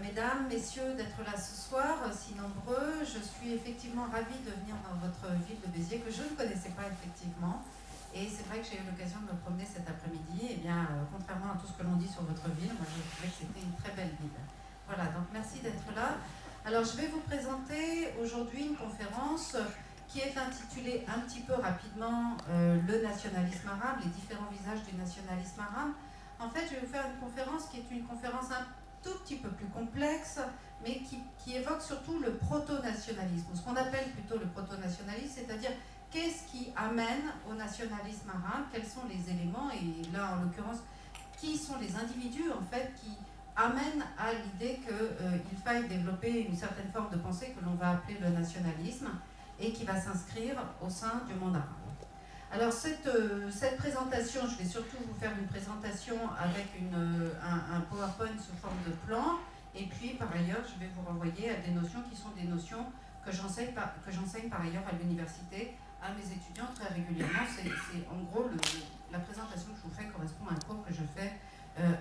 mesdames, messieurs, d'être là ce soir, si nombreux. Je suis effectivement ravie de venir dans votre ville de Béziers, que je ne connaissais pas effectivement. Et c'est vrai que j'ai eu l'occasion de me promener cet après-midi. Et bien, contrairement à tout ce que l'on dit sur votre ville, moi je trouvais que c'était une très belle ville. Voilà, donc merci d'être là. Alors je vais vous présenter aujourd'hui une conférence qui est intitulée un petit peu rapidement le nationalisme arabe, les différents visages du nationalisme arabe. En fait, je vais vous faire une conférence qui est une conférence un tout petit peu plus complexe, mais qui évoque surtout le proto-nationalisme, ce qu'on appelle plutôt le proto-nationalisme, c'est-à-dire qu'est-ce qui amène au nationalisme arabe, quels sont les éléments, et là en l'occurrence, qui sont les individus en fait qui amènent à l'idée qu'il faille développer une certaine forme de pensée que l'on va appeler le nationalisme et qui va s'inscrire au sein du monde arabe. Alors cette présentation, je vais surtout vous faire une présentation avec un PowerPoint sous forme de plan, et puis par ailleurs je vais vous renvoyer à des notions qui sont des notions que j'enseigne par ailleurs à l'université à mes étudiants très régulièrement. C'est en gros la présentation que je vous fais correspond à un cours que je fais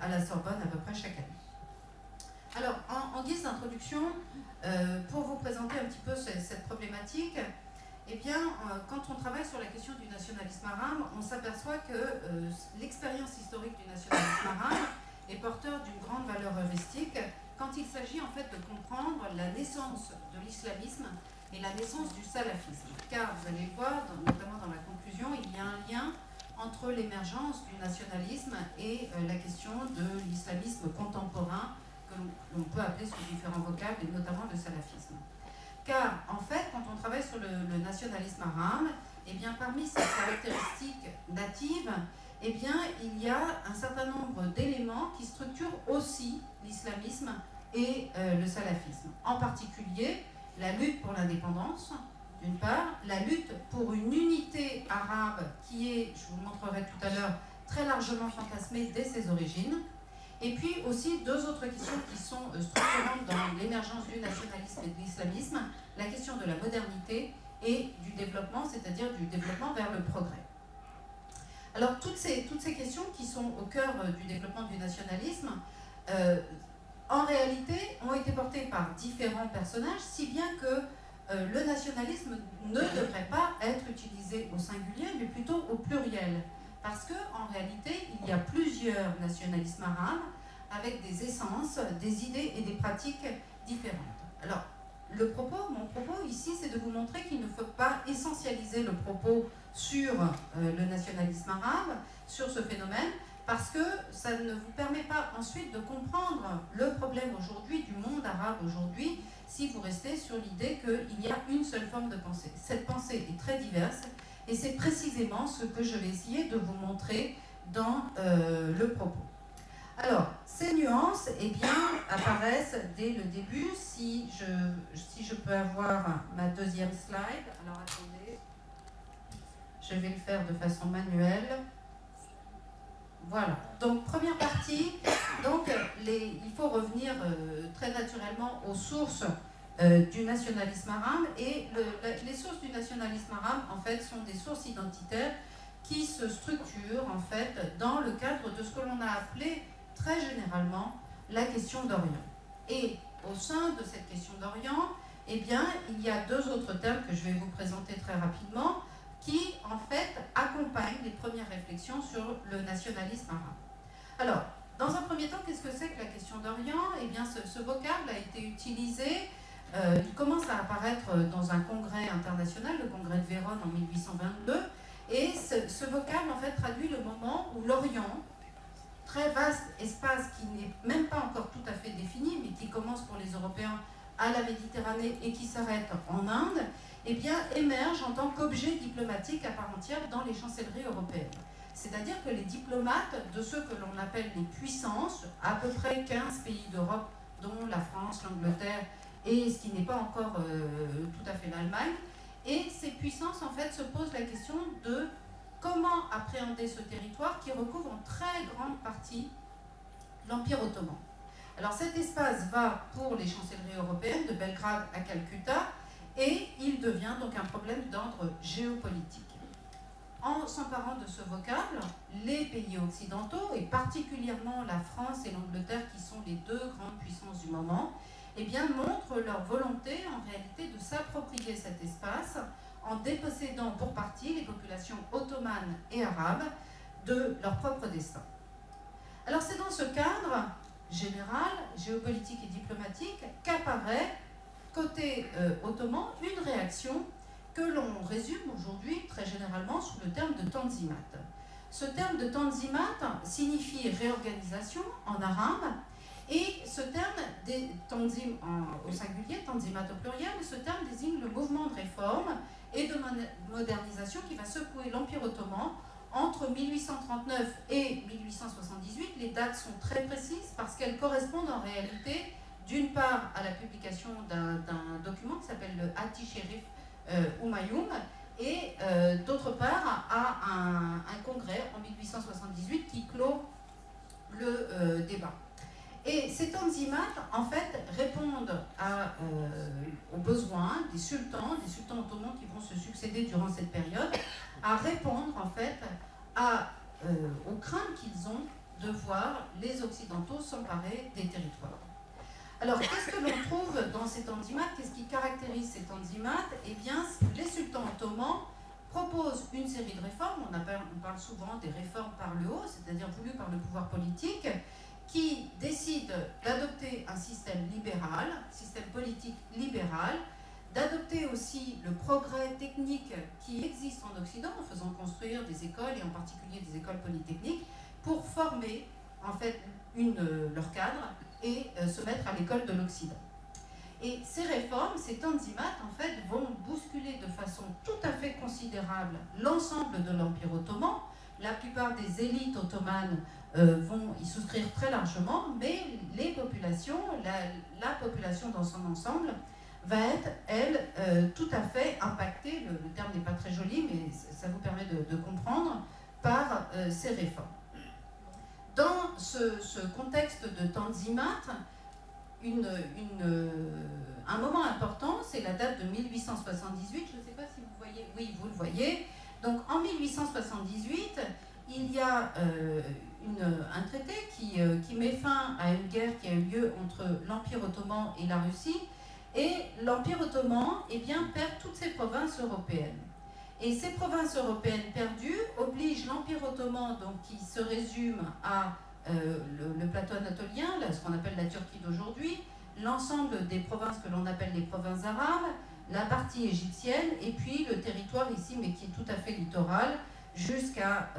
à la Sorbonne à peu près chaque année. Alors en guise d'introduction, pour vous présenter un petit peu cette problématique, eh bien, quand on travaille sur la question du nationalisme arabe, on s'aperçoit que l'expérience historique du nationalisme arabe est porteur d'une grande valeur heuristique quand il s'agit en fait de comprendre la naissance de l'islamisme et la naissance du salafisme. Car vous allez le voir, notamment dans la conclusion, il y a un lien entre l'émergence du nationalisme et la question de l'islamisme contemporain que l'on peut appeler sous différents vocables, et notamment le salafisme. Car, en fait, quand on travaille sur le nationalisme arabe, eh bien, parmi ses caractéristiques natives, eh bien, il y a un certain nombre d'éléments qui structurent aussi l'islamisme et le salafisme. En particulier, la lutte pour l'indépendance, d'une part, la lutte pour une unité arabe qui est, je vous le montrerai tout à l'heure, très largement fantasmée dès ses origines. Et puis aussi deux autres questions qui sont structurantes dans l'émergence du nationalisme et de l'islamisme, la question de la modernité et du développement, c'est-à-dire du développement vers le progrès. Alors toutes ces questions qui sont au cœur du développement du nationalisme, en réalité ont été portées par différents personnages, si bien que le nationalisme ne devrait pas être utilisé au singulier, mais plutôt au pluriel. Parce qu'en réalité, il y a plusieurs nationalismes arabes avec des essences, des idées et des pratiques différentes. Alors, mon propos ici, c'est de vous montrer qu'il ne faut pas essentialiser le propos sur le nationalisme arabe, sur ce phénomène, parce que ça ne vous permet pas ensuite de comprendre le problème aujourd'hui, du monde arabe aujourd'hui, si vous restez sur l'idée qu'il y a une seule forme de pensée. Cette pensée est très diverse, et c'est précisément ce que je vais essayer de vous montrer dans le propos. Alors, ces nuances, eh bien, apparaissent dès le début. Si je peux avoir ma deuxième slide. Alors, attendez. Je vais le faire de façon manuelle. Voilà. Donc, première partie. Donc, il faut revenir très naturellement aux sources du nationalisme arabe, et les sources du nationalisme arabe en fait sont des sources identitaires qui se structurent en fait dans le cadre de ce que l'on a appelé très généralement la question d'Orient. Et au sein de cette question d'Orient, eh bien, il y a deux autres termes que je vais vous présenter très rapidement qui en fait accompagnent les premières réflexions sur le nationalisme arabe. Alors, dans un premier temps, qu'est-ce que c'est que la question d'Orient? Eh bien, ce vocable a été utilisé. Il commence à apparaître dans un congrès international, le congrès de Vérone en 1822, et ce vocable en fait traduit le moment où l'Orient, très vaste espace qui n'est même pas encore tout à fait défini, mais qui commence pour les Européens à la Méditerranée et qui s'arrête en Inde, eh bien, émerge en tant qu'objet diplomatique à part entière dans les chancelleries européennes. C'est-à-dire que les diplomates de ceux que l'on appelle les puissances, à peu près 15 pays d'Europe, dont la France, l'Angleterre, et ce qui n'est pas encore tout à fait l'Allemagne. Et ces puissances, en fait, se posent la question de comment appréhender ce territoire qui recouvre en très grande partie l'Empire ottoman. Alors cet espace va pour les chancelleries européennes, de Belgrade à Calcutta, et il devient donc un problème d'ordre géopolitique. en s'emparant de ce vocable, les pays occidentaux, et particulièrement la France et l'Angleterre, qui sont les deux grandes puissances du moment, eh bien, montrent leur volonté en réalité de s'approprier cet espace en dépossédant pour partie les populations ottomanes et arabes de leur propre destin. Alors c'est dans ce cadre général, géopolitique et diplomatique, qu'apparaît, côté ottoman, une réaction que l'on résume aujourd'hui très généralement sous le terme de Tanzimat. Ce terme de Tanzimat signifie réorganisation en arabe, et ce terme, Tanzim au singulier, Tanzimat au pluriel, ce terme désigne le mouvement de réforme et de modernisation qui va secouer l'Empire ottoman entre 1839 et 1878. Les dates sont très précises parce qu'elles correspondent en réalité d'une part à la publication d'un document qui s'appelle le Hati Sherif Humayun, et d'autre part à un congrès en 1878 qui clôt le débat. Et ces tanzimats, en fait, répondent aux besoins des sultans ottomans qui vont se succéder durant cette période, à répondre, en fait, aux craintes qu'ils ont de voir les Occidentaux s'emparer des territoires. Alors, qu'est-ce que l'on trouve dans ces tanzimats? Qu'est-ce qui caractérise ces tanzimats? Eh bien, les sultans ottomans proposent une série de réformes. On parle souvent des réformes par le haut, c'est-à-dire voulues par le pouvoir politique, qui décide d'adopter un système libéral, système politique libéral, d'adopter aussi le progrès technique qui existe en Occident en faisant construire des écoles, et en particulier des écoles polytechniques, pour former en fait leur cadre et se mettre à l'école de l'Occident. Et ces réformes, ces tanzimats, en fait, vont bousculer de façon tout à fait considérable l'ensemble de l'Empire ottoman. La plupart des élites ottomanes vont y souscrire très largement, mais les populations, la population dans son ensemble, va être, elle, tout à fait impactée, le terme n'est pas très joli, mais ça vous permet de comprendre, par ces réformes. Dans ce contexte de tanzimat, un moment important, c'est la date de 1878, je ne sais pas si vous voyez, oui, vous le voyez. Donc en 1878, il y a un traité qui met fin à une guerre qui a eu lieu entre l'Empire ottoman et la Russie, et l'Empire ottoman, eh bien, perd toutes ses provinces européennes. Et ces provinces européennes perdues obligent l'Empire ottoman, donc, qui se résume à le plateau anatolien, ce qu'on appelle la Turquie d'aujourd'hui, l'ensemble des provinces que l'on appelle les provinces arabes, la partie égyptienne, et puis le territoire ici, mais qui est tout à fait littoral, jusqu'à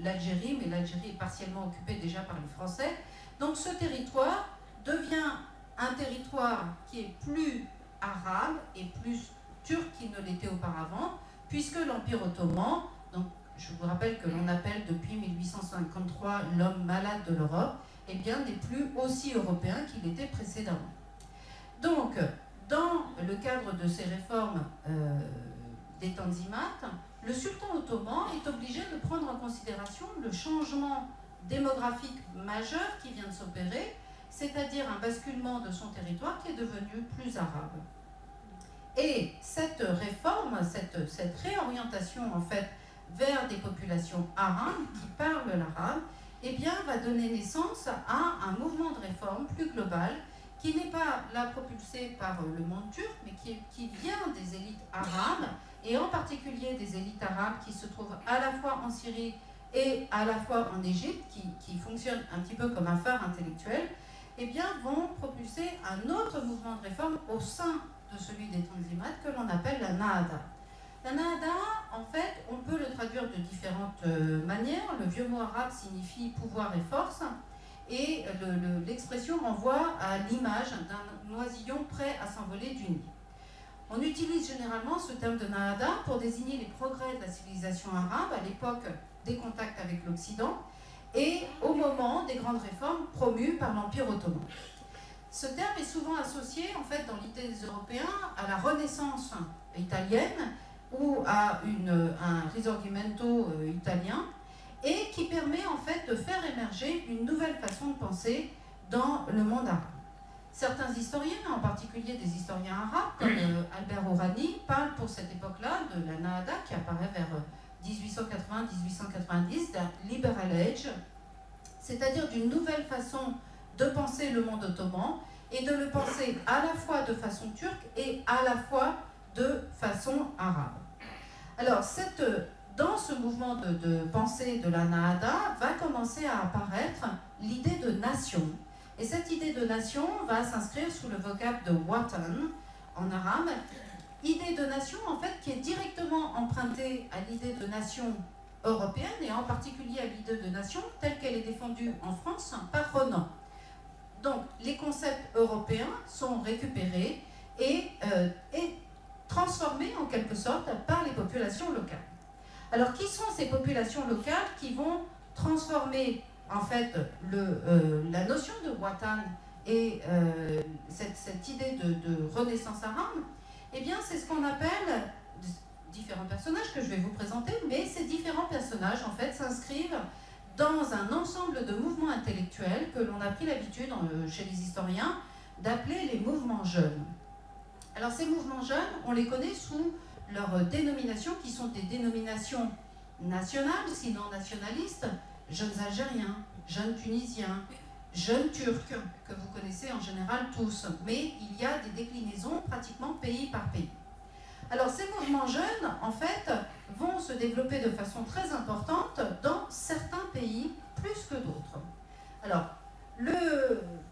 l'Algérie, mais l'Algérie est partiellement occupée déjà par les Français. Donc ce territoire devient un territoire qui est plus arabe et plus turc qu'il ne l'était auparavant, puisque l'Empire ottoman, donc je vous rappelle que l'on appelle depuis 1853 l'homme malade de l'Europe, eh bien n'est plus aussi européen qu'il était précédemment. Donc, dans le cadre de ces réformes des tanzimats, le sultan ottoman est obligé de prendre en considération le changement démographique majeur qui vient de s'opérer, c'est-à-dire un basculement de son territoire qui est devenu plus arabe. Et cette réforme, cette réorientation en fait vers des populations arabes qui parlent l'arabe, eh bien va donner naissance à un mouvement de réforme plus global qui n'est pas là propulsé par le monde turc, mais qui vient des élites arabes, et en particulier des élites arabes qui se trouvent à la fois en Syrie et à la fois en Égypte, qui fonctionnent un petit peu comme un phare intellectuel, eh bien vont propulser un autre mouvement de réforme au sein de celui des tanzimats que l'on appelle la Nahda. La Nahda, en fait, on peut le traduire de différentes manière. Le vieux mot arabe signifie pouvoir et force, et l'expression renvoie à l'image d'un oisillon prêt à s'envoler du nid. On utilise généralement ce terme de Nahda pour désigner les progrès de la civilisation arabe à l'époque des contacts avec l'Occident et au moment des grandes réformes promues par l'Empire ottoman. Ce terme est souvent associé, en fait, dans l'idée des Européens, à la Renaissance italienne ou à un risorgimento italien, et qui permet en fait de faire émerger une nouvelle façon de penser dans le monde arabe. Certains historiens, en particulier des historiens arabes comme Albert Orani, parlent pour cette époque-là de la Nahda qui apparaît vers 1880-1890, d'un liberal age, c'est-à-dire d'une nouvelle façon de penser le monde ottoman et de le penser à la fois de façon turque et à la fois de façon arabe. Alors, dans ce mouvement de pensée de la Nahda va commencer à apparaître l'idée de nation. Et cette idée de nation va s'inscrire sous le vocable de watan en arabe. Idée de nation, en fait, qui est directement empruntée à l'idée de nation européenne et en particulier à l'idée de nation telle qu'elle est défendue en France par Renan. Donc, les concepts européens sont récupérés et transformés en quelque sorte par les populations locales. Alors, qui sont ces populations locales qui vont transformer en fait la notion de watan et cette idée de renaissance arabe? Eh bien, c'est ce qu'on appelle différents personnages que je vais vous présenter, mais ces différents personnages en fait s'inscrivent dans un ensemble de mouvements intellectuels que l'on a pris l'habitude chez les historiens d'appeler les mouvements jeunes. Alors ces mouvements jeunes, on les connaît sous leurs dénominations qui sont des dénominations nationales, sinon nationalistes, jeunes Algériens, jeunes Tunisiens, jeunes Turcs, que vous connaissez en général tous, mais il y a des déclinaisons pratiquement pays par pays. Alors ces mouvements jeunes, en fait, vont se développer de façon très importante dans certains pays plus que d'autres. Alors,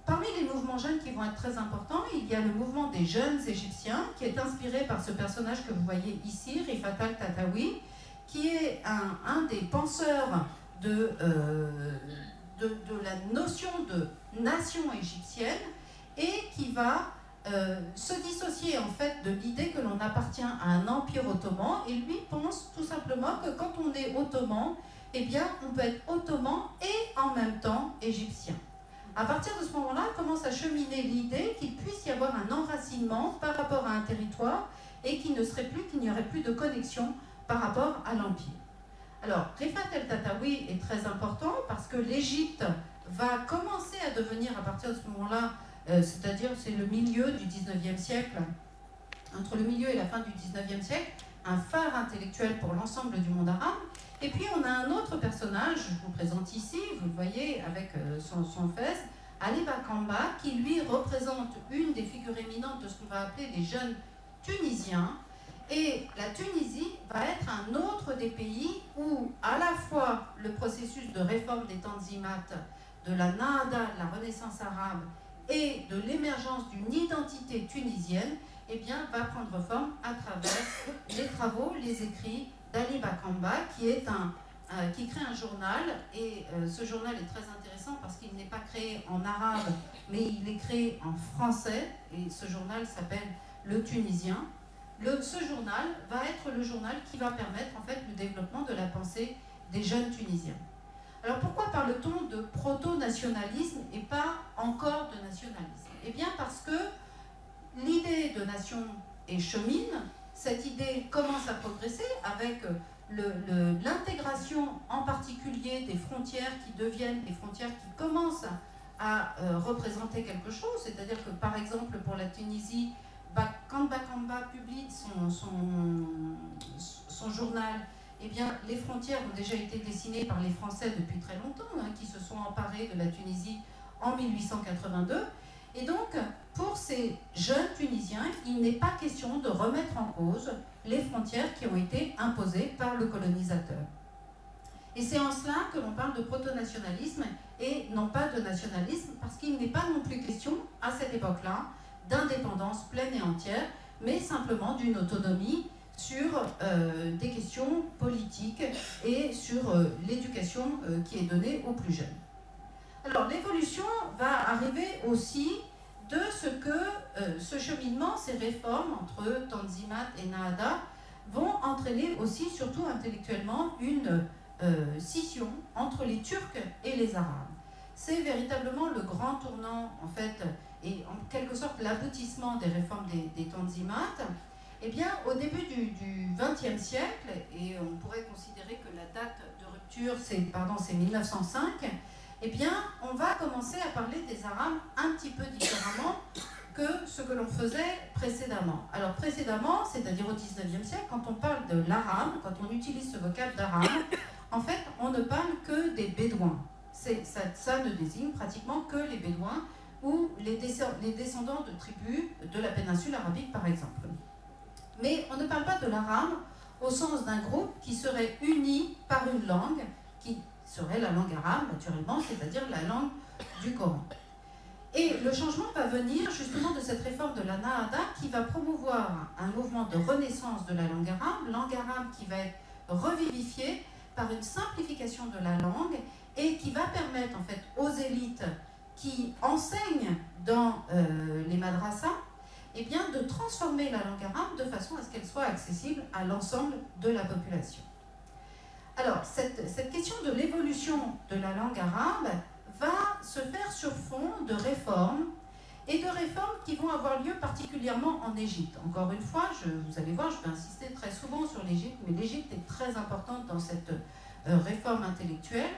parmi les mouvements jeunes qui vont être très importants, il y a le mouvement des jeunes égyptiens, qui est inspiré par ce personnage que vous voyez ici, Rifat al-Tatawi, qui est un des penseurs de la notion de nation égyptienne et qui va se dissocier en fait de l'idée que l'on appartient à un empire ottoman, et lui pense tout simplement que quand on est ottoman, eh bien on peut être ottoman et en même temps égyptien. À partir de ce moment-là, commence à cheminer l'idée qu'il puisse y avoir un enracinement par rapport à un territoire et qu'il n'y aurait plus de connexion par rapport à l'empire. Alors, Rifat el-Tatawi est très important parce que l'Égypte va commencer à devenir, à partir de ce moment-là, c'est-à-dire c'est le milieu du 19e siècle, entre le milieu et la fin du 19e siècle, un phare intellectuel pour l'ensemble du monde arabe. Et puis on a un autre personnage, je vous présente ici, vous le voyez avec son fez, Ali Bakamba, qui lui représente une des figures éminentes de ce qu'on va appeler les jeunes tunisiens. Et la Tunisie va être un autre des pays où à la fois le processus de réforme des Tanzimat, de la Nahda, la Renaissance arabe, et de l'émergence d'une identité tunisienne, eh bien, va prendre forme à travers les travaux, les écrits d'Ali Bakamba, qui crée un journal, et ce journal est très intéressant parce qu'il n'est pas créé en arabe, mais il est créé en français, et ce journal s'appelle Le Tunisien. Ce journal va être le journal qui va permettre en fait le développement de la pensée des jeunes Tunisiens. Alors pourquoi parle-t-on de proto-nationalisme et pas encore de nationalisme? Eh bien parce que l'idée de nation chemine, cette idée commence à progresser avec l'intégration en particulier des frontières qui deviennent des frontières qui commencent à représenter quelque chose, c'est-à-dire que par exemple pour la Tunisie, quand Bakamba publie son journal, eh bien, les frontières ont déjà été dessinées par les Français depuis très longtemps, qui se sont emparés de la Tunisie en 1882. Et donc, pour ces jeunes Tunisiens, il n'est pas question de remettre en cause les frontières qui ont été imposées par le colonisateur. Et c'est en cela que l'on parle de proto-nationalisme et non pas de nationalisme, parce qu'il n'est pas non plus question, à cette époque-là, d'indépendance pleine et entière, mais simplement d'une autonomie sur des questions politiques et sur l'éducation qui est donnée aux plus jeunes. Alors l'évolution va arriver aussi de ce que ce cheminement, ces réformes entre Tanzimat et Nahda vont entraîner aussi, surtout intellectuellement, une scission entre les Turcs et les Arabes. C'est véritablement le grand tournant, en fait, et en quelque sorte l'aboutissement des réformes des Tanzimat. Eh bien, au début du XXe siècle, et on pourrait considérer que la date de rupture, c'est 1905, eh bien, on va commencer à parler des Arabes un petit peu différemment que ce que l'on faisait précédemment. Alors précédemment, c'est-à-dire au XIXe siècle, quand on parle de l'arabe, quand on utilise ce vocable d'arabe, en fait, on ne parle que des bédouins. Ça ne désigne pratiquement que les bédouins ou les descendants de tribus de la péninsule arabique, par exemple. Mais on ne parle pas de l'arabe au sens d'un groupe qui serait uni par une langue, qui serait la langue arabe, naturellement, c'est-à-dire la langue du Coran. Et le changement va venir justement de cette réforme de la Nahada qui va promouvoir un mouvement de renaissance de la langue arabe qui va être revivifiée par une simplification de la langue et qui va permettre en fait aux élites qui enseignent dans les madrasas eh bien, de transformer la langue arabe de façon à ce qu'elle soit accessible à l'ensemble de la population. Alors, cette question de l'évolution de la langue arabe va se faire sur fond de réformes, et de réformes qui vont avoir lieu particulièrement en Égypte. Encore une fois, vous allez voir, je vais insister très souvent sur l'Égypte, mais l'Égypte est très importante dans cette réforme intellectuelle.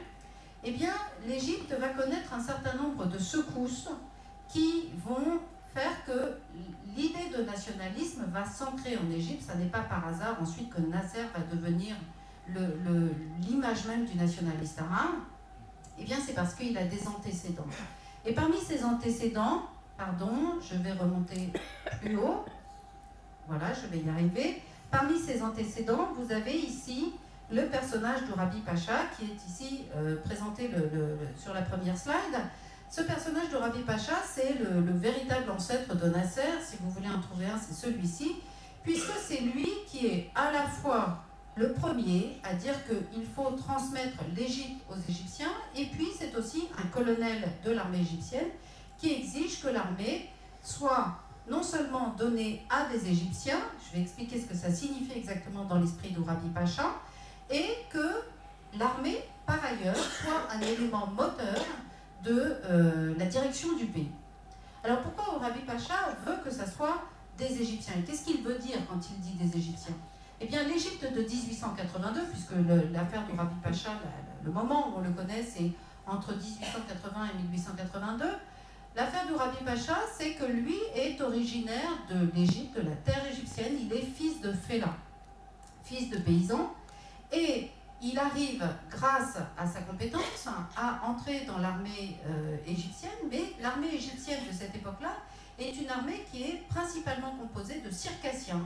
Eh bien, l'Égypte va connaître un certain nombre de secousses qui vont faire que l'idée de nationalisme va s'ancrer en Égypte. Ça n'est pas par hasard ensuite que Nasser va devenir l'image même du nationaliste arabe. Eh bien, c'est parce qu'il a des antécédents. Et parmi ces antécédents, pardon, je vais remonter plus haut. Voilà, je vais y arriver. Parmi ces antécédents, vous avez ici le personnage de Rabbi Pacha, qui est ici présenté sur la première slide. Ce personnage de Rabbi Pacha, c'est le véritable ancêtre de Nasser. Si vous voulez en trouver un, c'est celui-ci, puisque c'est lui qui est à la fois le premier à dire qu'il faut transmettre l'Égypte aux Égyptiens, et puis c'est aussi un colonel de l'armée égyptienne qui exige que l'armée soit non seulement donnée à des Égyptiens, je vais expliquer ce que ça signifie exactement dans l'esprit de Rabbi Pacha, et que l'armée, par ailleurs, soit un élément moteur de la direction du pays. Alors pourquoi Rabbi Pacha veut que ça soit des Égyptiens? Et qu'est-ce qu'il veut dire quand il dit des Égyptiens? Eh bien, l'Égypte de 1882, puisque l'affaire de Rabbi Pacha, le moment où on le connaît, c'est entre 1880 et 1882, l'affaire de Rabbi Pacha, c'est que lui est originaire de l'Égypte, de la terre égyptienne. Il est fils de Fela, fils de paysan, et il arrive, grâce à sa compétence, à entrer dans l'armée égyptienne, mais l'armée égyptienne de cette époque-là est une armée qui est principalement composée de circassiens,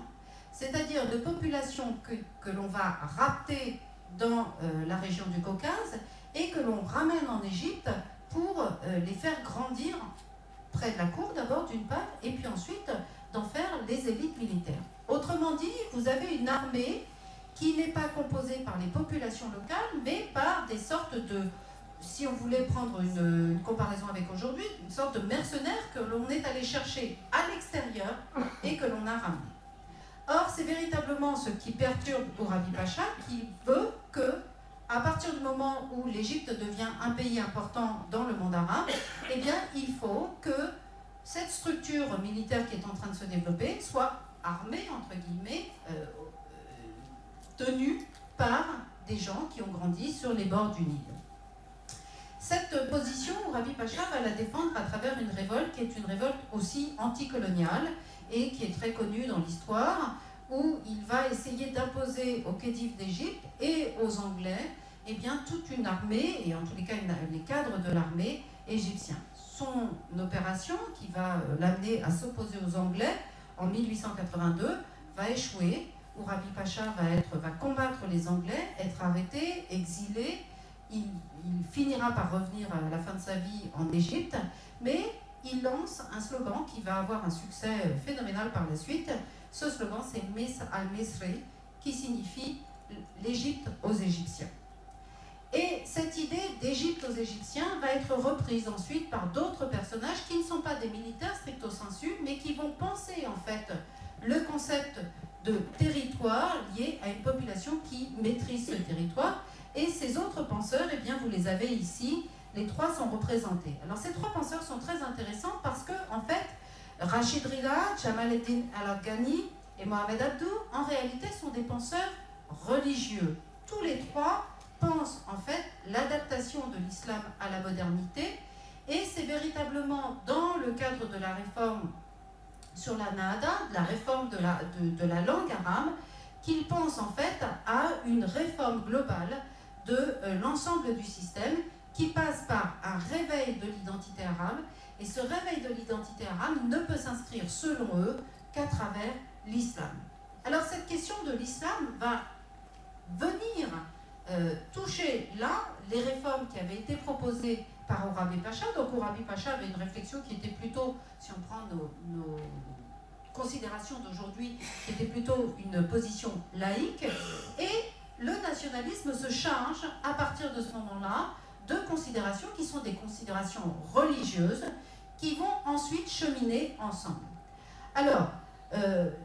c'est-à-dire de populations que l'on va rapter dans la région du Caucase et que l'on ramène en Égypte pour les faire grandir près de la cour d'abord d'une part, et puis ensuite d'en faire les élites militaires. Autrement dit, vous avez une armée qui n'est pas composée par les populations locales, mais par des sortes de, si on voulait prendre une comparaison avec aujourd'hui, une sorte de mercenaires que l'on est allé chercher à l'extérieur et que l'on a ramené. Or, c'est véritablement ce qui perturbe Rabbi Pacha, qui veut que, à partir du moment où l'Égypte devient un pays important dans le monde arabe, eh bien, il faut que cette structure militaire qui est en train de se développer soit armée, entre guillemets, tenue par des gens qui ont grandi sur les bords du Nil. Cette position, Rabbi Pacha va la défendre à travers une révolte qui est une révolte aussi anticoloniale et qui est très connue dans l'histoire, où il va essayer d'imposer aux Khedives d'Égypte et aux Anglais eh bien, toute une armée, et en tous les cas les cadres de l'armée égyptienne. Son opération, qui va l'amener à s'opposer aux Anglais en 1882, va échouer, où Rabbi Pacha va combattre les Anglais, être arrêté, exilé. Il finira par revenir à la fin de sa vie en Égypte, mais il lance un slogan qui va avoir un succès phénoménal par la suite. Ce slogan, c'est Mis al-Misri, qui signifie l'Égypte aux Égyptiens. Et cette idée d'Égypte aux Égyptiens va être reprise ensuite par d'autres personnages qui ne sont pas des militaires stricto sensu, mais qui vont penser en fait le concept de territoire lié à une population qui maîtrise ce territoire. Et ces autres penseurs, eh bien, vous les avez ici, les trois sont représentés. Alors ces trois penseurs sont très intéressants parce que, en fait, Rachid Rida, Jamal Eddin Al-Afghani et Mohamed Abdou, en réalité, sont des penseurs religieux. Tous les trois pensent, en fait, l'adaptation de l'islam à la modernité, et c'est véritablement dans le cadre de la réforme sur la nahda, la réforme de la langue arabe, qu'il pense en fait à une réforme globale de l'ensemble du système qui passe par un réveil de l'identité arabe. Et ce réveil de l'identité arabe ne peut s'inscrire, selon eux, qu'à travers l'islam. Alors cette question de l'islam va venir toucher là les réformes qui avaient été proposées par Orabi Pacha. Donc Orabi Pacha avait une réflexion qui était plutôt, si on prend nos considérations d'aujourd'hui, qui était plutôt une position laïque, et le nationalisme se charge à partir de ce moment-là de considérations qui sont des considérations religieuses qui vont ensuite cheminer ensemble. Alors,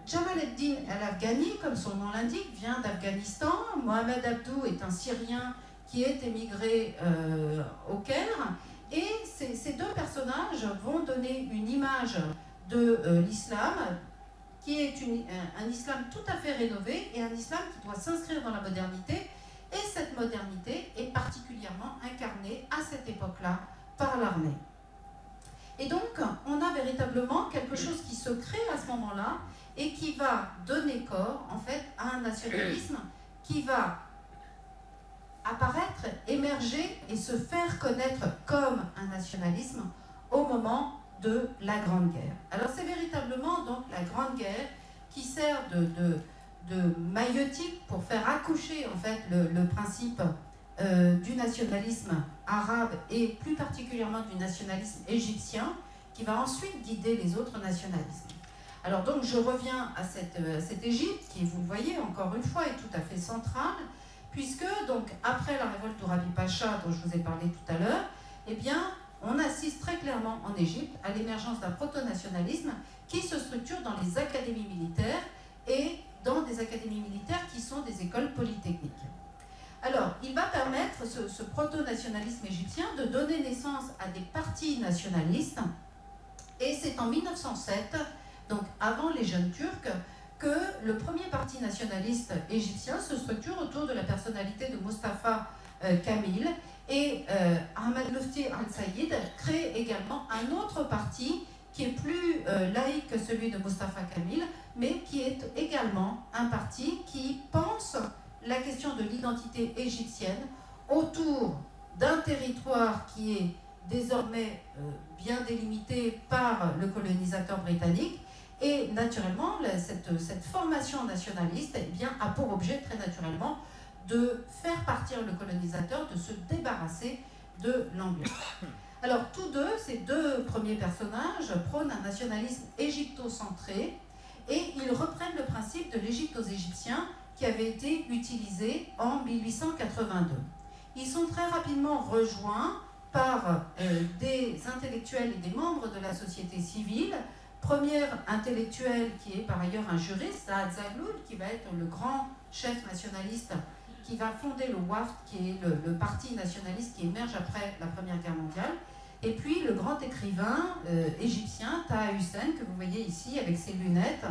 Jamal ad-Din al-Afghani, comme son nom l'indique, vient d'Afghanistan. Mohamed Abdou est un Syrien qui est émigré au Caire. Et ces deux personnages vont donner une image de l'islam qui est un islam tout à fait rénové et un islam qui doit s'inscrire dans la modernité. Et cette modernité est particulièrement incarnée à cette époque-là par l'armée. Et donc, on a véritablement quelque chose qui se crée à ce moment-là et qui va donner corps, en fait, à un nationalisme qui va apparaître, émerger et se faire connaître comme un nationalisme au moment de la Grande Guerre. Alors, c'est véritablement donc la Grande Guerre qui sert de maïeutique pour faire accoucher, en fait, le principe du nationalisme arabe et plus particulièrement du nationalisme égyptien qui va ensuite guider les autres nationalismes. Alors donc je reviens à cette Égypte qui, vous le voyez encore une fois, est tout à fait centrale puisque donc après la révolte d'Orabi Pacha dont je vous ai parlé tout à l'heure, eh bien on assiste très clairement en Égypte à l'émergence d'un proto-nationalisme qui se structure dans les académies militaires et dans des académies militaires qui sont des écoles polytechniques. Alors, il va permettre, ce proto-nationalisme égyptien, de donner naissance à des partis nationalistes. Et c'est en 1907, donc avant les Jeunes Turcs, que le premier parti nationaliste égyptien se structure autour de la personnalité de Mustafa Kamil. Et Ahmad Lufti al-Saïd crée également un autre parti qui est plus laïque que celui de Mustafa Kamil, mais qui est également un parti qui pense la question de l'identité égyptienne autour d'un territoire qui est désormais bien délimité par le colonisateur britannique. Et naturellement, cette formation nationaliste eh bien, a pour objet très naturellement de faire partir le colonisateur, de se débarrasser de l'anglais. Alors tous deux, ces deux premiers personnages, prônent un nationalisme égypto-centré et ils reprennent le principe de l'Égypte aux Égyptiens qui avait été utilisé en 1882. Ils sont très rapidement rejoints par des intellectuels et des membres de la société civile. Premier intellectuel qui est par ailleurs un juriste, Saad Zaghloul, qui va être le grand chef nationaliste, qui va fonder le WAFT, qui est le parti nationaliste qui émerge après la Première Guerre mondiale. Et puis le grand écrivain égyptien, Taha Hussein, que vous voyez ici avec ses lunettes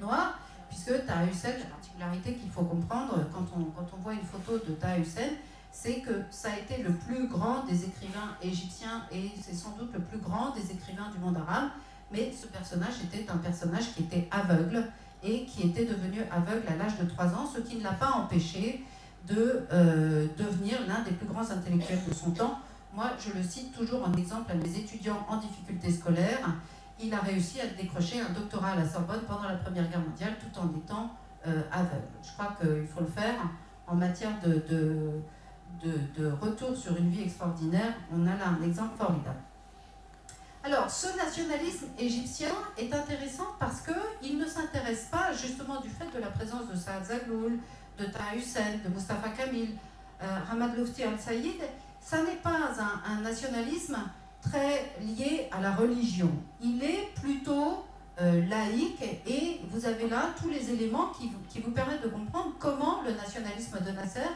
noires, puisque Taha Hussein, la particularité qu'il faut comprendre quand on voit une photo de Taha Hussein, c'est que ça a été le plus grand des écrivains égyptiens et c'est sans doute le plus grand des écrivains du monde arabe, mais ce personnage était un personnage qui était aveugle et qui était devenu aveugle à l'âge de 3 ans, ce qui ne l'a pas empêché de devenir l'un des plus grands intellectuels de son temps. Moi, je le cite toujours en exemple à mes étudiants en difficulté scolaire. Il a réussi à décrocher un doctorat à la Sorbonne pendant la Première Guerre mondiale tout en étant aveugle. Je crois qu'il faut le faire en matière de retour sur une vie extraordinaire. On a là un exemple formidable. Alors, ce nationalisme égyptien est intéressant parce qu'il ne s'intéresse pas justement du fait de la présence de Saad Zaghloul, de Taha Hussein, de Mustafa Kamil, Ahmad Lufti al-Saïd. Ça n'est pas un nationalisme très lié à la religion. Il est plutôt laïque et vous avez là tous les éléments qui vous permettent de comprendre comment le nationalisme de Nasser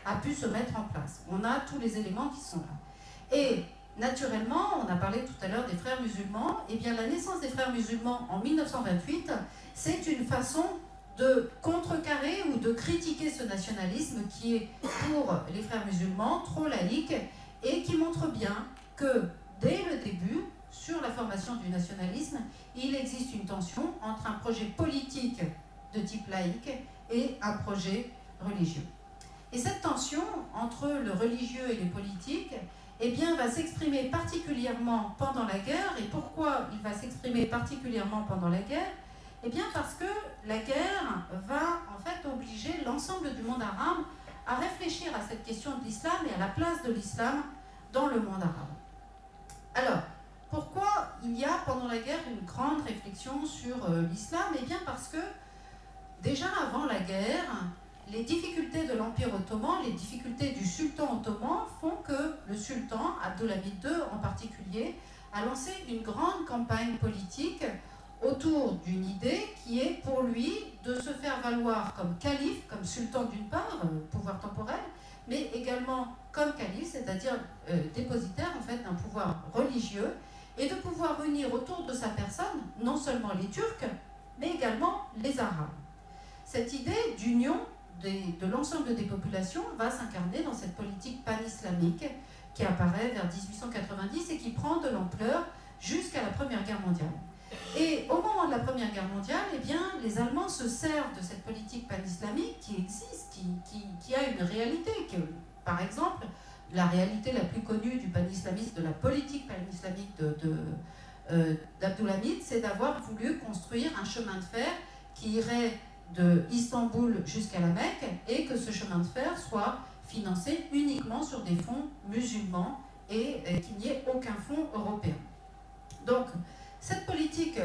a pu se mettre en place. On a tous les éléments qui sont là. Et naturellement, on a parlé tout à l'heure des frères musulmans, et bien la naissance des frères musulmans en 1928, c'est une façon de contrecarrer ou de critiquer ce nationalisme qui est pour les frères musulmans trop laïque et qui montre bien que dès le début, sur la formation du nationalisme, il existe une tension entre un projet politique de type laïque et un projet religieux. Et cette tension entre le religieux et les politiques eh bien, va s'exprimer particulièrement pendant la guerre. Et pourquoi il va s'exprimer particulièrement pendant la guerre? Eh bien parce que la guerre va en fait obliger l'ensemble du monde arabe à réfléchir à cette question de l'islam et à la place de l'islam dans le monde arabe. Alors, pourquoi il y a pendant la guerre une grande réflexion sur l'islam? Eh bien parce que déjà avant la guerre, les difficultés de l'Empire ottoman, les difficultés du sultan ottoman font que le sultan, Abdülhamid II en particulier, a lancé une grande campagne politique autour d'une idée qui est pour lui de se faire valoir comme calife, comme sultan d'une part, pouvoir temporel, mais également comme calife, c'est-à-dire dépositaire en fait d'un pouvoir religieux, et de pouvoir unir autour de sa personne non seulement les Turcs, mais également les Arabes. Cette idée d'union de l'ensemble des populations va s'incarner dans cette politique pan-islamique qui apparaît vers 1890 et qui prend de l'ampleur jusqu'à la Première Guerre mondiale. Et au moment de la Première Guerre mondiale, eh bien, les Allemands se servent de cette politique pan-islamique qui existe, qui a une réalité. Par exemple, la réalité la plus connue du pan-islamisme, de la politique pan-islamique d'Abdülhamid, c'est d'avoir voulu construire un chemin de fer qui irait de Istanbul jusqu'à la Mecque et que ce chemin de fer soit financé uniquement sur des fonds musulmans et qu'il n'y ait aucun fonds européen. Donc, cette politique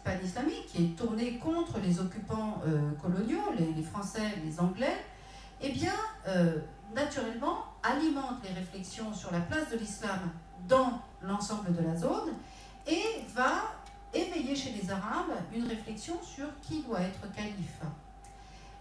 pan-islamique qui est tournée contre les occupants coloniaux, les Français, les Anglais, eh bien, naturellement, alimente les réflexions sur la place de l'islam dans l'ensemble de la zone et va éveiller chez les Arabes une réflexion sur qui doit être calife.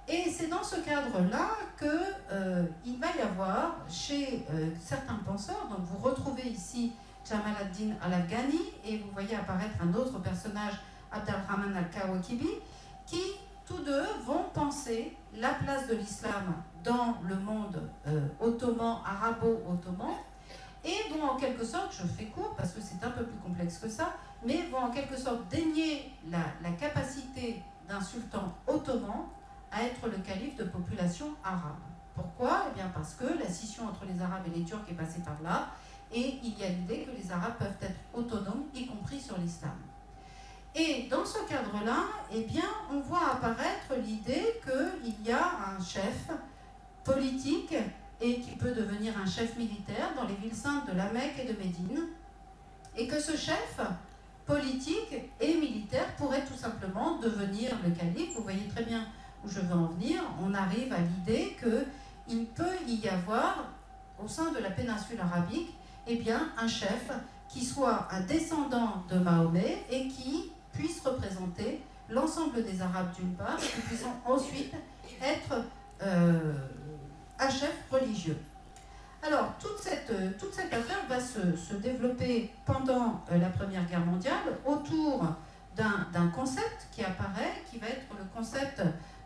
Et c'est dans ce cadre-là qu'il va y avoir chez certains penseurs, donc vous retrouvez ici Jamal ad-Din al-Afghani et vous voyez apparaître un autre personnage, Abd al-Rahman al-Kawakibi, qui tous deux vont penser la place de l'islam dans le monde ottoman, arabo-ottoman, et vont en quelque sorte, je fais court parce que c'est un peu plus complexe que ça, mais vont en quelque sorte dénier la capacité d'un sultan ottoman à être le calife de population arabe. Pourquoi? Eh bien parce que la scission entre les Arabes et les Turcs est passée par là, et il y a l'idée que les Arabes peuvent être autonomes, y compris sur l'islam. Et dans ce cadre-là, eh bien, on voit apparaître l'idée qu'il y a un chef politique et qui peut devenir un chef militaire dans les villes saintes de la Mecque et de Médine, et que ce chef politique et militaire pourrait tout simplement devenir le calife. Vous voyez très bien où je veux en venir. On arrive à l'idée qu'il peut y avoir, au sein de la péninsule arabique, eh bien, un chef qui soit un descendant de Mahomet et qui puisse représenter l'ensemble des Arabes d'une part, et qui puisse ensuite être un chef religieux. Alors, toute cette affaire va se développer pendant la Première Guerre mondiale autour d'un concept qui apparaît, qui va être le concept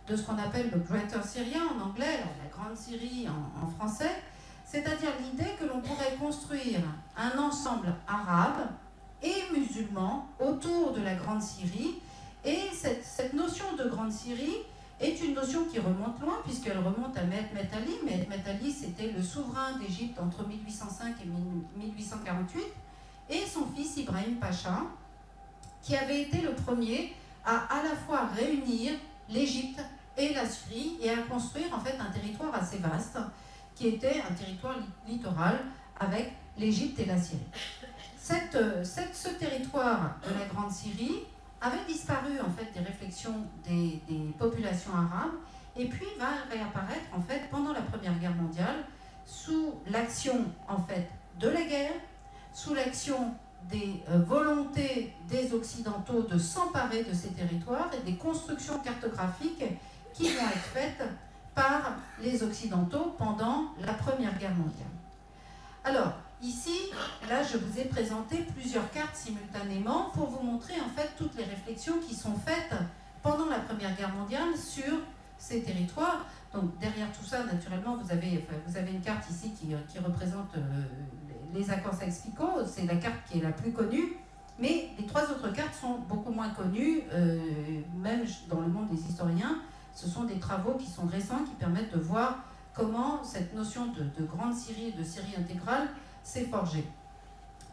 de ce qu'on appelle le Greater Syria en anglais, la Grande Syrie en français, c'est-à-dire l'idée que l'on pourrait construire un ensemble arabe et musulman autour de la Grande Syrie. Et cette notion de Grande Syrie est une notion qui remonte loin, puisqu'elle remonte à Mehmet Ali. Mehmet Ali, c'était le souverain d'Égypte entre 1805 et 1848, et son fils Ibrahim Pacha, qui avait été le premier à la fois réunir l'Égypte et la Syrie, et à construire en fait un territoire assez vaste, qui était un territoire littoral avec l'Égypte et la Syrie. Ce territoire de la Grande Syrie avait disparu en fait des réflexions des populations arabes, et puis va réapparaître en fait pendant la Première Guerre mondiale sous l'action en fait de la guerre, sous l'action des volontés des Occidentaux de s'emparer de ces territoires et des constructions cartographiques qui vont être faites par les Occidentaux pendant la Première Guerre mondiale. Alors, ici, là, je vous ai présenté plusieurs cartes simultanément pour vous montrer en fait toutes les réflexions qui sont faites pendant la Première Guerre mondiale sur ces territoires. Donc, derrière tout ça, naturellement, vous avez une carte ici qui représente les accords Sykes-Picot. C'est la carte qui est la plus connue. Mais les 3 autres cartes sont beaucoup moins connues, même dans le monde des historiens. Ce sont des travaux qui sont récents, qui permettent de voir comment cette notion de grande Syrie et de Syrie intégrale s'est forgée.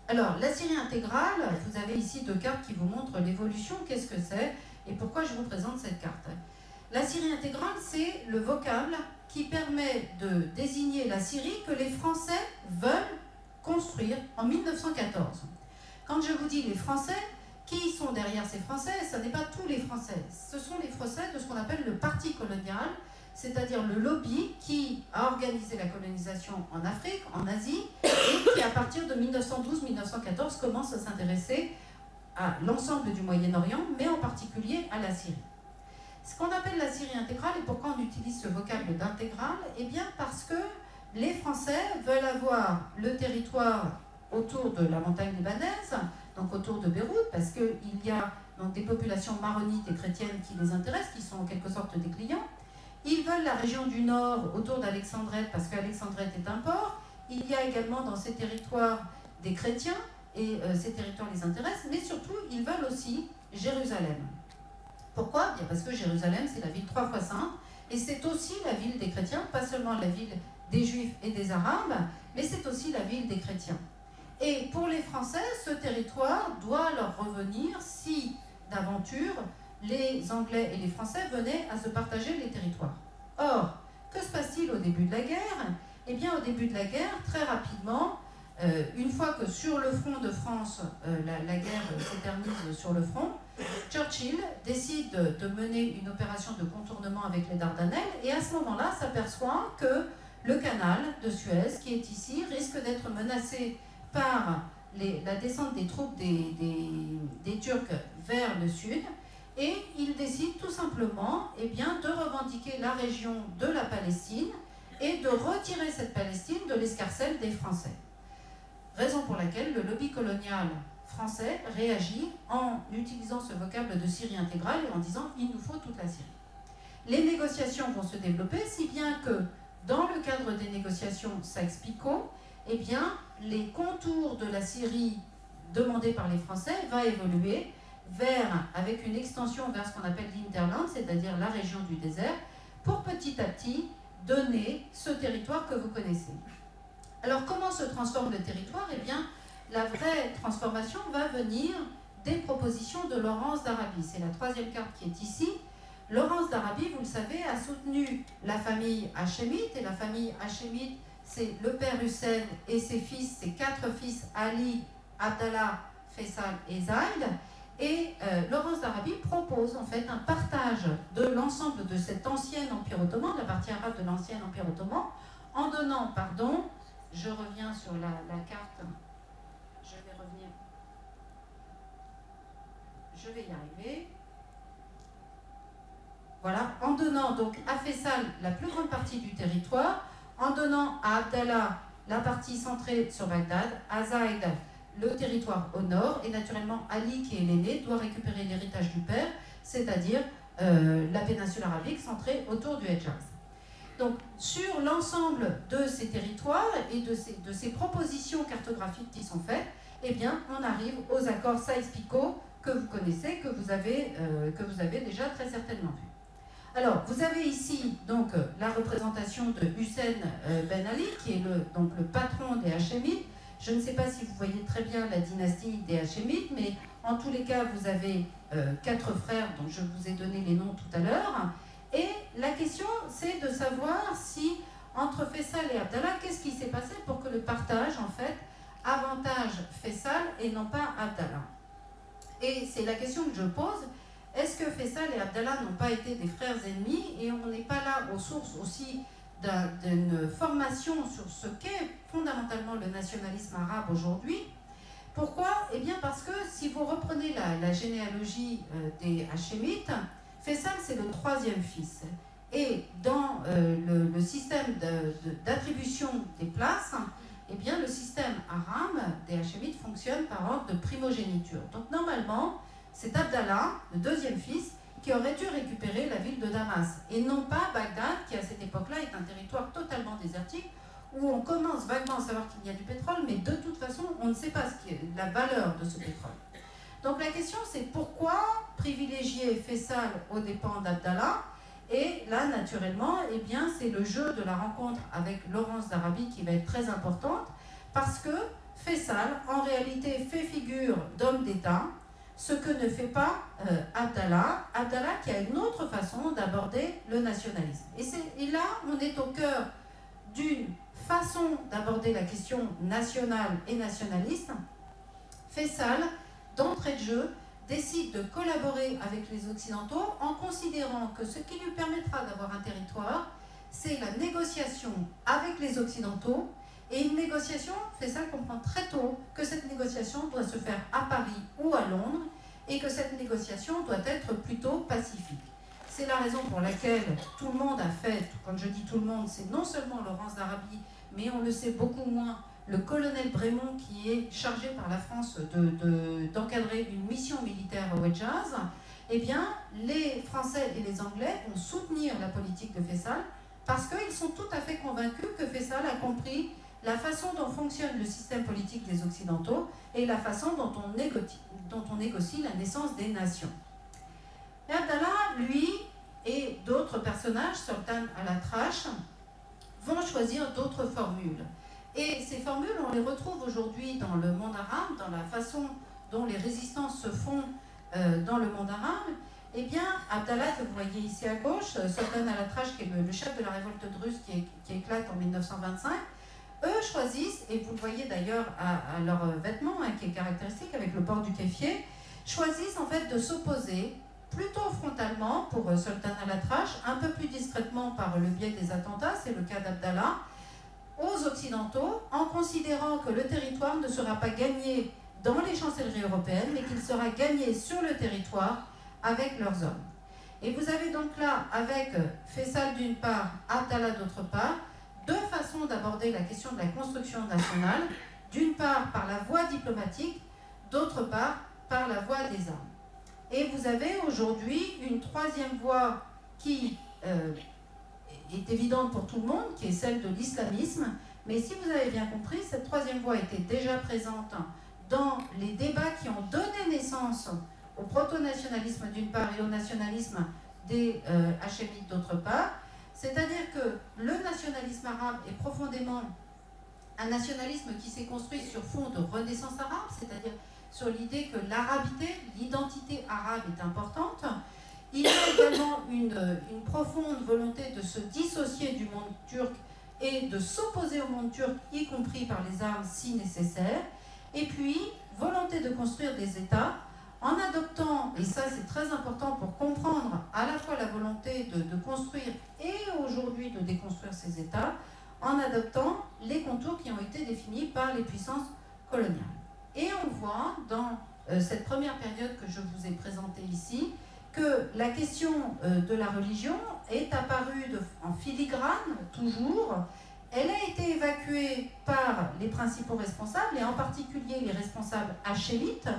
Alors, la Syrie intégrale, vous avez ici 2 cartes qui vous montrent l'évolution, qu'est-ce que c'est et pourquoi je vous présente cette carte. La Syrie intégrale, c'est le vocable qui permet de désigner la Syrie que les Français veulent construire en 1914. Quand je vous dis les Français, qui sont derrière ces Français? Ce n'est pas tous les Français. Ce sont les Français de ce qu'on appelle le parti colonial, c'est-à-dire le lobby qui a organisé la colonisation en Afrique, en Asie, et qui, à partir de 1912-1914, commence à s'intéresser à l'ensemble du Moyen-Orient, mais en particulier à la Syrie. Ce qu'on appelle la Syrie intégrale, et pourquoi on utilise ce vocable d'intégrale? Eh bien parce que les Français veulent avoir le territoire autour de la montagne libanaise, donc autour de Beyrouth, parce qu'il y a donc des populations maronites et chrétiennes qui les intéressent, qui sont en quelque sorte des clients. Ils veulent la région du nord autour d'Alexandrette, parce qu'Alexandrette est un port. Il y a également dans ces territoires des chrétiens, et ces territoires les intéressent, mais surtout, ils veulent aussi Jérusalem. Pourquoi? Bien parce que Jérusalem, c'est la ville 3 fois sainte, et c'est aussi la ville des chrétiens, pas seulement la ville des Juifs et des Arabes, mais c'est aussi la ville des chrétiens. Et pour les Français, ce territoire doit leur revenir si, d'aventure, les Anglais et les Français venaient à se partager les territoires. Or, que se passe-t-il au début de la guerre? Eh bien, au début de la guerre, très rapidement, une fois que sur le front de France, la guerre s'éternise sur le front, Churchill décide de mener une opération de contournement avec les Dardanelles et à ce moment-là s'aperçoit que le canal de Suez, qui est ici, risque d'être menacé par la descente des troupes des Turcs vers le sud et il décide tout simplement de revendiquer la région de la Palestine et de retirer cette Palestine de l'escarcelle des Français. Raison pour laquelle le lobby colonial français réagit en utilisant ce vocable de Syrie intégrale et en disant « il nous faut toute la Syrie ». Les négociations vont se développer, si bien que dans le cadre des négociations Sykes-Picot, eh bien, les contours de la Syrie demandés par les Français va évoluer avec une extension vers ce qu'on appelle l'Hinterland, c'est-à-dire la région du désert, pour petit à petit donner ce territoire que vous connaissez. Alors, comment se transforme le territoire? Eh bien, la vraie transformation va venir des propositions de Laurence d'Arabie. C'est la 3e carte qui est ici. Laurence d'Arabie, vous le savez, a soutenu la famille hachémite, et la famille hachémite, c'est le père Hussein et ses fils, ses 4 fils, Ali, Abdallah, Faisal et Zaïd. Et Laurence d'Arabie propose en fait un partage de l'ensemble de cet ancien empire ottoman, de la partie arabe de l'ancien empire ottoman, en donnant, je reviens sur la carte, je vais y arriver. Voilà, en donnant donc à Faisal la plus grande partie du territoire, en donnant à Abdallah la partie centrée sur Bagdad, à Zaïd le territoire au nord, et naturellement Ali, qui est l'aîné, doit récupérer l'héritage du père, c'est-à-dire la péninsule arabique centrée autour du Hedjaz. Donc, sur l'ensemble de ces territoires et de ces propositions cartographiques qui sont faites, eh bien, on arrive aux accords Sykes-Picot que vous connaissez, que vous avez déjà très certainement vu. Alors, vous avez ici donc la représentation de Hussein Ben Ali, qui est donc le patron des Hachémites. Je ne sais pas si vous voyez très bien la dynastie des Hachémites, mais en tous les cas, vous avez 4 frères, dont je vous ai donné les noms tout à l'heure. Et la question, c'est de savoir si, entre Faisal et Abdallah, qu'est-ce qui s'est passé pour que le partage, en fait, avantage Faisal et non pas Abdallah. Et c'est la question que je pose. Est-ce que Faisal et Abdallah n'ont pas été des frères ennemis et on n'est pas là aux sources aussi d'une formation sur ce qu'est fondamentalement le nationalisme arabe aujourd'hui? Pourquoi? Eh bien parce que si vous reprenez la généalogie des Hachémites, Faisal c'est le 3e fils. Et dans le système d'attribution des places, eh bien le système arabe des Hachémites fonctionne par ordre de primogéniture. Donc normalement, c'est Abdallah, le 2e fils, qui aurait dû récupérer la ville de Damas, et non pas Bagdad, qui à cette époque-là est un territoire totalement désertique, où on commence vaguement à savoir qu'il y a du pétrole, mais de toute façon, on ne sait pas la valeur de ce pétrole. Donc la question c'est pourquoi privilégier Faisal aux dépens d'Abdallah? Et là naturellement, eh bien, c'est le jeu de la rencontre avec Laurence d'Arabie qui va être très importante, parce que Faisal en réalité fait figure d'homme d'État, ce que ne fait pas Abdallah. Abdallah qui a une autre façon d'aborder le nationalisme. Et là, on est au cœur d'une façon d'aborder la question nationale et nationaliste. Faisal, d'entrée de jeu, décide de collaborer avec les Occidentaux en considérant que ce qui lui permettra d'avoir un territoire, c'est la négociation avec les Occidentaux. Et une négociation, Faisal comprend très tôt que cette négociation doit se faire à Paris ou à Londres et que cette négociation doit être plutôt pacifique. C'est la raison pour laquelle tout le monde a fait, quand je dis tout le monde, c'est non seulement Laurence d'Arabie, mais on le sait beaucoup moins, le colonel Brémond qui est chargé par la France d'encadrer une mission militaire au Hedjaz. Eh bien, les Français et les Anglais vont soutenir la politique de Faisal parce qu'ils sont tout à fait convaincus que Faisal a compris la façon dont fonctionne le système politique des Occidentaux et la façon dont on négocie la naissance des nations. Et Abdallah, lui, et d'autres personnages, Sultan al-Atrash, vont choisir d'autres formules. Et ces formules, on les retrouve aujourd'hui dans le monde arabe, dans la façon dont les résistances se font dans le monde arabe. Eh bien, Abdallah, que vous voyez ici à gauche, Sultan al-Atrash, qui est le chef de la révolte druze qui éclate en 1925, eux choisissent, et vous le voyez d'ailleurs à leur vêtement, hein, qui est caractéristique avec le port du kéfier, choisissent en fait de s'opposer plutôt frontalement pour Sultan al-Atrash, un peu plus discrètement par le biais des attentats, c'est le cas d'Abdallah, aux Occidentaux, en considérant que le territoire ne sera pas gagné dans les chancelleries européennes, mais qu'il sera gagné sur le territoire avec leurs hommes. Et vous avez donc là, avec Faisal d'une part, Abdallah d'autre part, deux façons d'aborder la question de la construction nationale, d'une part par la voie diplomatique, d'autre part par la voie des armes. Et vous avez aujourd'hui une troisième voie qui est évidente pour tout le monde, qui est celle de l'islamisme. Mais si vous avez bien compris, cette troisième voie était déjà présente dans les débats qui ont donné naissance au proto-nationalisme d'une part et au nationalisme des Hachémites d'autre part. C'est-à-dire que le nationalisme arabe est profondément un nationalisme qui s'est construit sur fond de renaissance arabe, c'est-à-dire sur l'idée que l'arabité, l'identité arabe est importante. Il y a également une profonde volonté de se dissocier du monde turc et de s'opposer au monde turc, y compris par les armes si nécessaire. Et puis, volonté de construire des États en adoptant, et ça c'est très important pour comprendre à la fois la volonté de construire et aujourd'hui de déconstruire ces États, en adoptant les contours qui ont été définis par les puissances coloniales. Et on voit dans cette première période que je vous ai présentée ici, que la question de la religion est apparue en filigrane, toujours. Elle a été évacuée par les principaux responsables, et en particulier les responsables hachémites,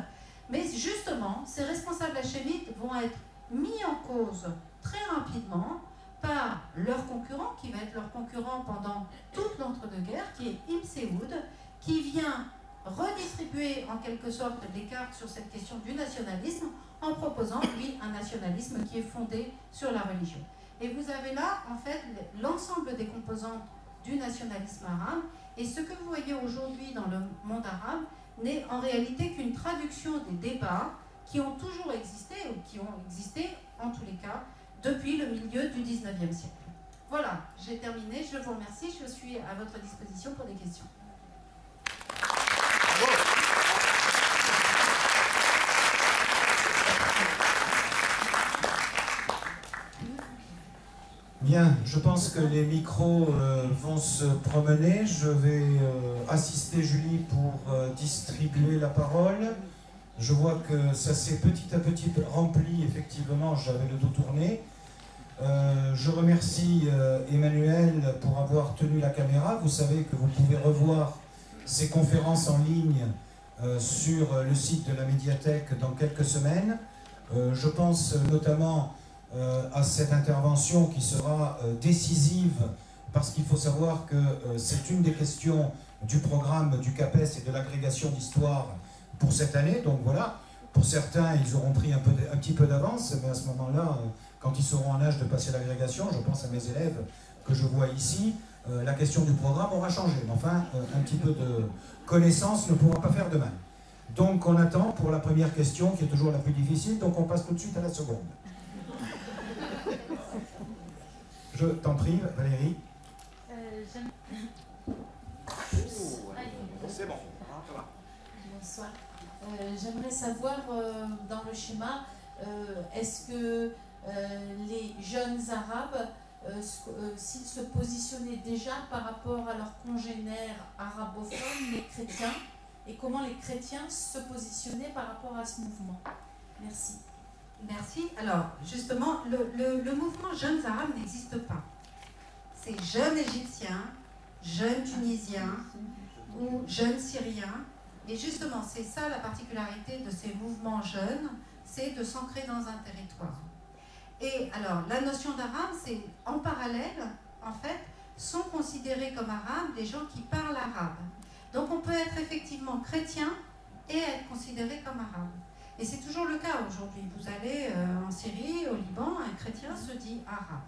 mais justement, ces responsables hachémites vont être mis en cause très rapidement par leur concurrent, qui va être leur concurrent pendant toute l'entre-deux-guerres, qui est Ibn Saoud, qui vient redistribuer en quelque sorte les cartes sur cette question du nationalisme en proposant, lui, un nationalisme qui est fondé sur la religion. Et vous avez là, en fait, l'ensemble des composantes du nationalisme arabe, et ce que vous voyez aujourd'hui dans le monde arabe n'est en réalité qu'une traduction des débats qui ont toujours existé, ou qui ont existé, en tous les cas, depuis le milieu du 19e siècle. Voilà, j'ai terminé, je vous remercie, je suis à votre disposition pour des questions. Bien, je pense que les micros vont se promener. Je vais assister Julie pour distribuer la parole. Je vois que ça s'est petit à petit rempli, effectivement, j'avais le dos tourné. Je remercie Emmanuel pour avoir tenu la caméra. Vous savez que vous pouvez revoir ces conférences en ligne sur le site de la médiathèque dans quelques semaines. Je pense notamment à cette intervention qui sera décisive, parce qu'il faut savoir que c'est une des questions du programme du CAPES et de l'agrégation d'histoire pour cette année. Donc voilà, pour certains, ils auront pris un petit peu d'avance, mais à ce moment-là, quand ils seront en âge de passer l'agrégation, je pense à mes élèves que je vois ici, la question du programme aura changé. Mais enfin, un petit peu de connaissance ne pourra pas faire de mal. Donc on attend pour la première question, qui est toujours la plus difficile, donc on passe tout de suite à la seconde. Je t'en prie, Valérie. C'est bon. Bonsoir. J'aimerais savoir, dans le schéma, est-ce que les jeunes arabes, s'ils se positionnaient déjà par rapport à leurs congénères arabophones, les chrétiens, et comment les chrétiens se positionnaient par rapport à ce mouvement? Merci. Merci. Alors, justement, le mouvement Jeunes Arabes n'existe pas. C'est jeunes Égyptiens, jeunes Tunisiens ou jeunes Syriens. Et justement, c'est ça la particularité de ces mouvements jeunes, c'est de s'ancrer dans un territoire. Et alors, la notion d'arabe, c'est en parallèle, en fait, sont considérés comme arabes des gens qui parlent arabe. Donc on peut être effectivement chrétien et être considéré comme arabe. Et c'est toujours le cas aujourd'hui. Vous allez en Syrie, au Liban, un chrétien se dit arabe.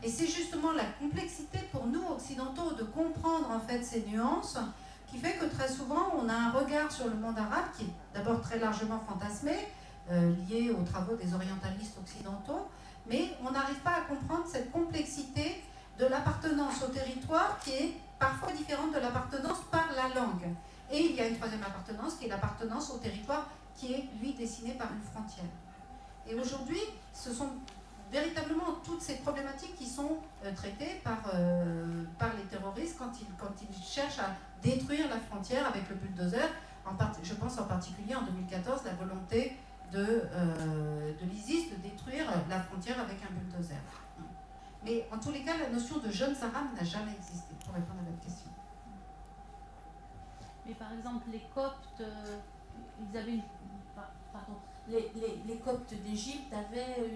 Et c'est justement la complexité pour nous occidentaux de comprendre en fait ces nuances qui fait que très souvent on a un regard sur le monde arabe qui est d'abord très largement fantasmé, lié aux travaux des orientalistes occidentaux, mais on n'arrive pas à comprendre cette complexité de l'appartenance au territoire qui est parfois différente de l'appartenance par la langue. Et il y a une troisième appartenance qui est l'appartenance au territoire qui est, lui, dessiné par une frontière. Et aujourd'hui, ce sont véritablement toutes ces problématiques qui sont traitées par les terroristes quand ils cherchent à détruire la frontière avec le bulldozer. Je pense en particulier en 2014, la volonté de l'ISIS de détruire la frontière avec un bulldozer. Mais en tous les cas, la notion de jeunes arabes n'a jamais existé, pour répondre à votre question. Mais par exemple, les Coptes, ils avaient pardon, les Coptes d'Égypte avaient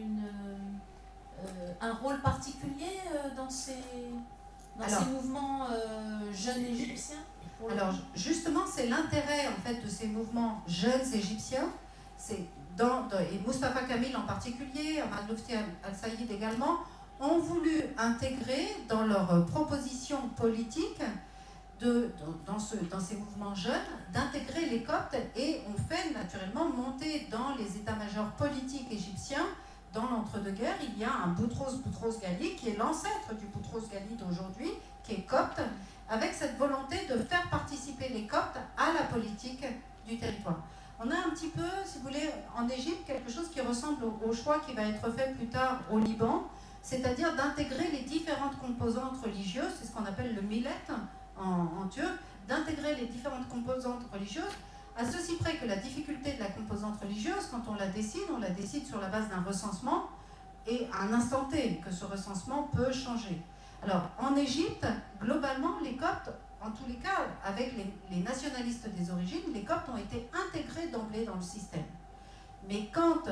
un rôle particulier dans ces mouvements jeunes égyptiens. Alors justement, c'est l'intérêt en fait de ces mouvements jeunes égyptiens, et Mustafa Kamil en particulier, Ahmad Lufti al-Saïd également, ont voulu intégrer dans leurs propositions politiques dans ces mouvements jeunes, d'intégrer les Coptes, et on fait naturellement monter dans les états-majors politiques égyptiens, dans l'entre-deux-guerres, il y a un Boutros Ghali qui est l'ancêtre du Boutros Ghali d'aujourd'hui, qui est copte, avec cette volonté de faire participer les Coptes à la politique du territoire. On a un petit peu, si vous voulez, en Égypte, quelque chose qui ressemble au choix qui va être fait plus tard au Liban, c'est-à-dire d'intégrer les différentes composantes religieuses, c'est ce qu'on appelle le millet en turc, d'intégrer les différentes composantes religieuses, à ceci près que la difficulté de la composante religieuse, quand on la décide sur la base d'un recensement, et à un instant T, que ce recensement peut changer. Alors, en Égypte, globalement, les Coptes, en tous les cas, avec les nationalistes des origines, les Coptes ont été intégrés d'emblée dans le système. Mais quand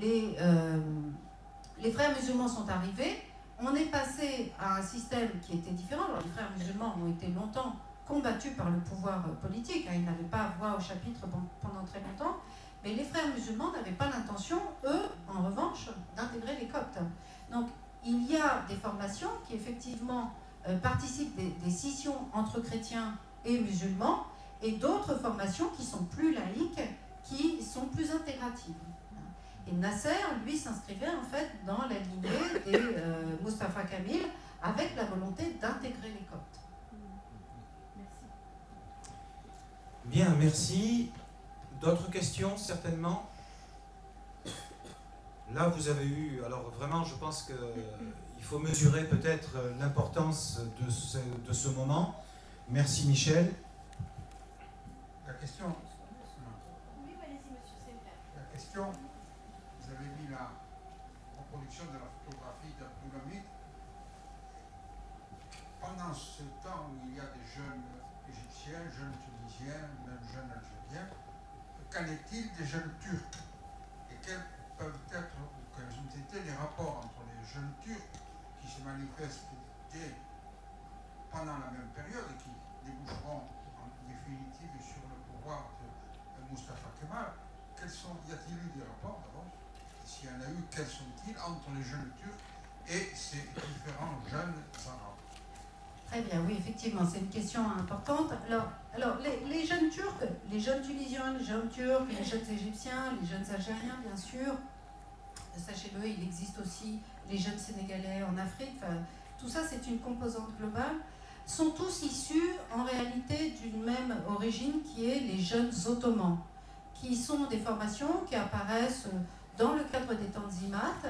les frères musulmans sont arrivés, on est passé à un système qui était différent. Alors, les frères musulmans ont été longtemps combattus par le pouvoir politique, ils n'avaient pas voix au chapitre pendant très longtemps, mais les frères musulmans n'avaient pas l'intention, eux, en revanche, d'intégrer les Coptes. Donc, il y a des formations qui, effectivement, participent des scissions entre chrétiens et musulmans, et d'autres formations qui sont plus laïques, qui sont plus intégratives. Et Nasser, lui, s'inscrivait en fait dans la lignée des Mustafa Kamil, avec la volonté d'intégrer les Coptes. Merci. Bien, merci. D'autres questions, certainement? Là, vous avez eu... Alors, vraiment, je pense qu'il faut mesurer peut-être l'importance de ce moment. Merci, Michel. La question... Oui, allez-y, monsieur, c'est clair. La question... Vous avez mis la reproduction de la photographie d'Abdulhamid. Pendant ce temps où il y a des jeunes égyptiens, jeunes tunisiens, même jeunes algériens, qu'en est-il des jeunes turcs? Et quels peuvent être, ou quels ont été les rapports entre les jeunes turcs qui se manifestent pendant la même période et qui déboucheront en définitive sur le pouvoir de Mustafa Kemal, y a-t-il eu des rapports d'abord? S'il y en a eu, quels sont-ils entre les jeunes turcs et ces différents jeunes arabes? Très bien, oui, effectivement, c'est une question importante. Alors les jeunes Turcs, les jeunes Tunisiens, les jeunes Turcs, les jeunes Égyptiens, les jeunes Algériens, bien sûr, sachez-le, il existe aussi les jeunes Sénégalais en Afrique, enfin, tout ça c'est une composante globale, sont tous issus en réalité d'une même origine qui est les jeunes ottomans, qui sont des formations qui apparaissent dans le cadre des Tanzimat,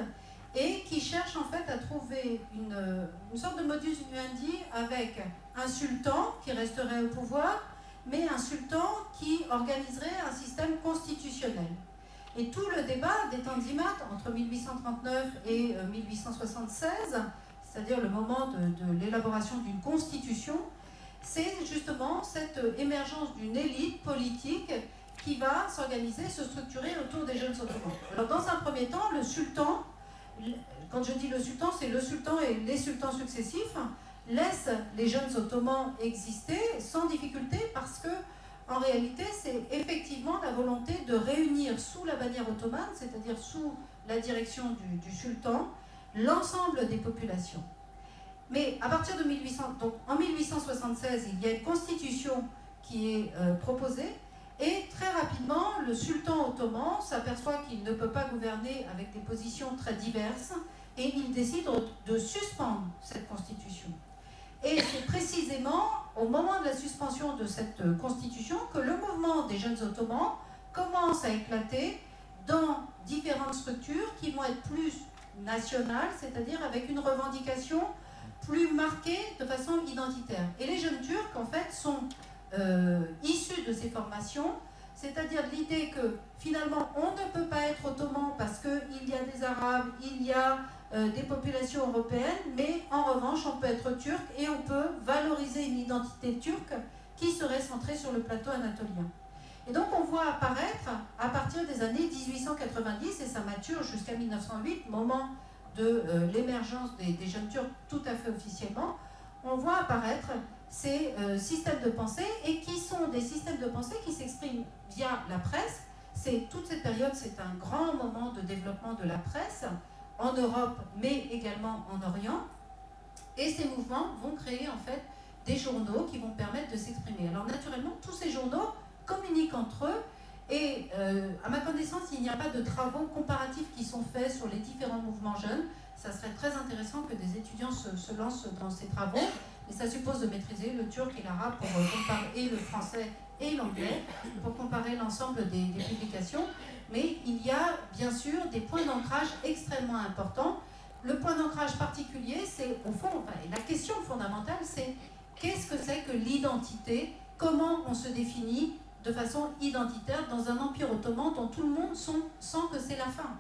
et qui cherchent en fait à trouver une sorte de modus vivendi avec un sultan qui resterait au pouvoir, mais un sultan qui organiserait un système constitutionnel. Et tout le débat des Tanzimat entre 1839 et 1876, c'est-à-dire le moment de l'élaboration d'une constitution, c'est justement cette émergence d'une élite politique qui va s'organiser, se structurer autour des jeunes ottomans. Alors dans un premier temps, le sultan, quand je dis le sultan, c'est le sultan et les sultans successifs, laissent les jeunes ottomans exister sans difficulté parce que, en réalité, c'est effectivement la volonté de réunir sous la bannière ottomane, c'est-à-dire sous la direction du sultan, l'ensemble des populations. Mais à partir de 1800, donc en 1876, il y a une constitution qui est proposée. Et très rapidement, le sultan ottoman s'aperçoit qu'il ne peut pas gouverner avec des positions très diverses et il décide de suspendre cette constitution. Et c'est précisément au moment de la suspension de cette constitution que le mouvement des jeunes ottomans commence à éclater dans différentes structures qui vont être plus nationales, c'est-à-dire avec une revendication plus marquée de façon identitaire. Et les jeunes Turcs, en fait, sont issus de ces formations, c'est-à-dire l'idée que finalement on ne peut pas être ottoman parce qu'il y a des Arabes, il y a des populations européennes, mais en revanche on peut être turc et on peut valoriser une identité turque qui serait centrée sur le plateau anatolien. Et donc on voit apparaître à partir des années 1890, et ça mature jusqu'à 1908, moment de l'émergence des jeunes Turcs tout à fait officiellement, on voit apparaître ces systèmes de pensée, et qui sont des systèmes de pensée qui s'expriment via la presse. Toute cette période, c'est un grand moment de développement de la presse en Europe, mais également en Orient. Et ces mouvements vont créer en fait des journaux qui vont permettre de s'exprimer. Alors naturellement, tous ces journaux communiquent entre eux, et à ma connaissance, il n'y a pas de travaux comparatifs qui sont faits sur les différents mouvements jeunes. Ça serait très intéressant que des étudiants se lancent dans ces travaux. Et ça suppose de maîtriser le turc et l'arabe pour comparer, et le français et l'anglais, pour comparer l'ensemble des publications. Mais il y a bien sûr des points d'ancrage extrêmement importants. Le point d'ancrage particulier, c'est au fond, la question fondamentale, c'est qu'est-ce que c'est que l'identité? Comment on se définit de façon identitaire dans un empire ottoman dont tout le monde sent que c'est la fin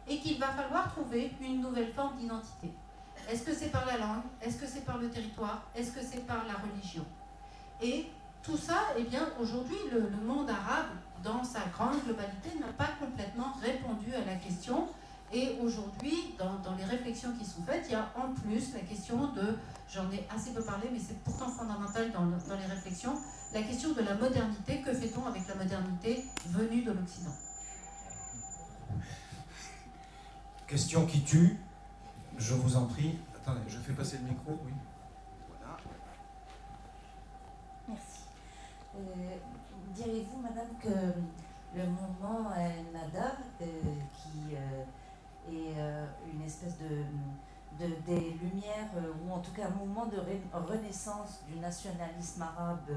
et qu'il va falloir trouver une nouvelle forme d'identité? Est-ce que c'est par la langue? Est-ce que c'est par le territoire? Est-ce que c'est par la religion? Et tout ça, eh bien, aujourd'hui, le monde arabe, dans sa grande globalité, n'a pas complètement répondu à la question. Et aujourd'hui, dans les réflexions qui sont faites, il y a en plus la question de, j'en ai assez peu parlé, mais c'est pourtant fondamental dans les réflexions, la question de la modernité. Que fait-on avec la modernité venue de l'Occident? Question qui tue. Je vous en prie. Attendez, je fais passer le micro, oui. Voilà. Merci. Direz-vous, madame, que le mouvement Nada, qui est une espèce des lumières, ou en tout cas un mouvement de renaissance du nationalisme arabe,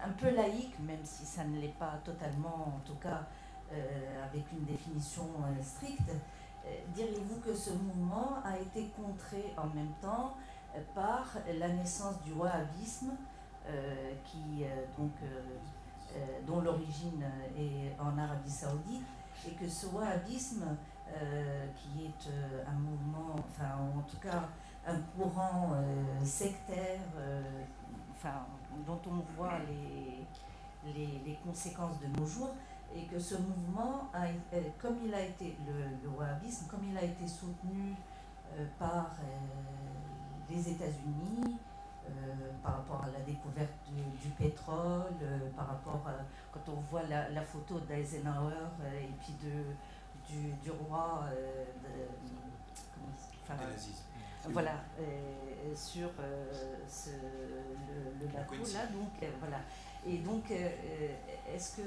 un peu laïque, même si ça ne l'est pas totalement, en tout cas avec une définition stricte, direz-vous que ce mouvement a été contré en même temps par la naissance du wahhabisme, dont l'origine est en Arabie Saoudite, et que ce wahhabisme, qui est un mouvement, enfin en tout cas un courant sectaire, dont on voit les conséquences de nos jours, et que ce mouvement, comme il a été, le wahhabisme, comme il a été soutenu par les États-Unis, par rapport à la découverte du pétrole, par rapport à, quand on voit la photo d'Eisenhower et puis du roi voilà, sur le bateau là, donc voilà. Et donc, est-ce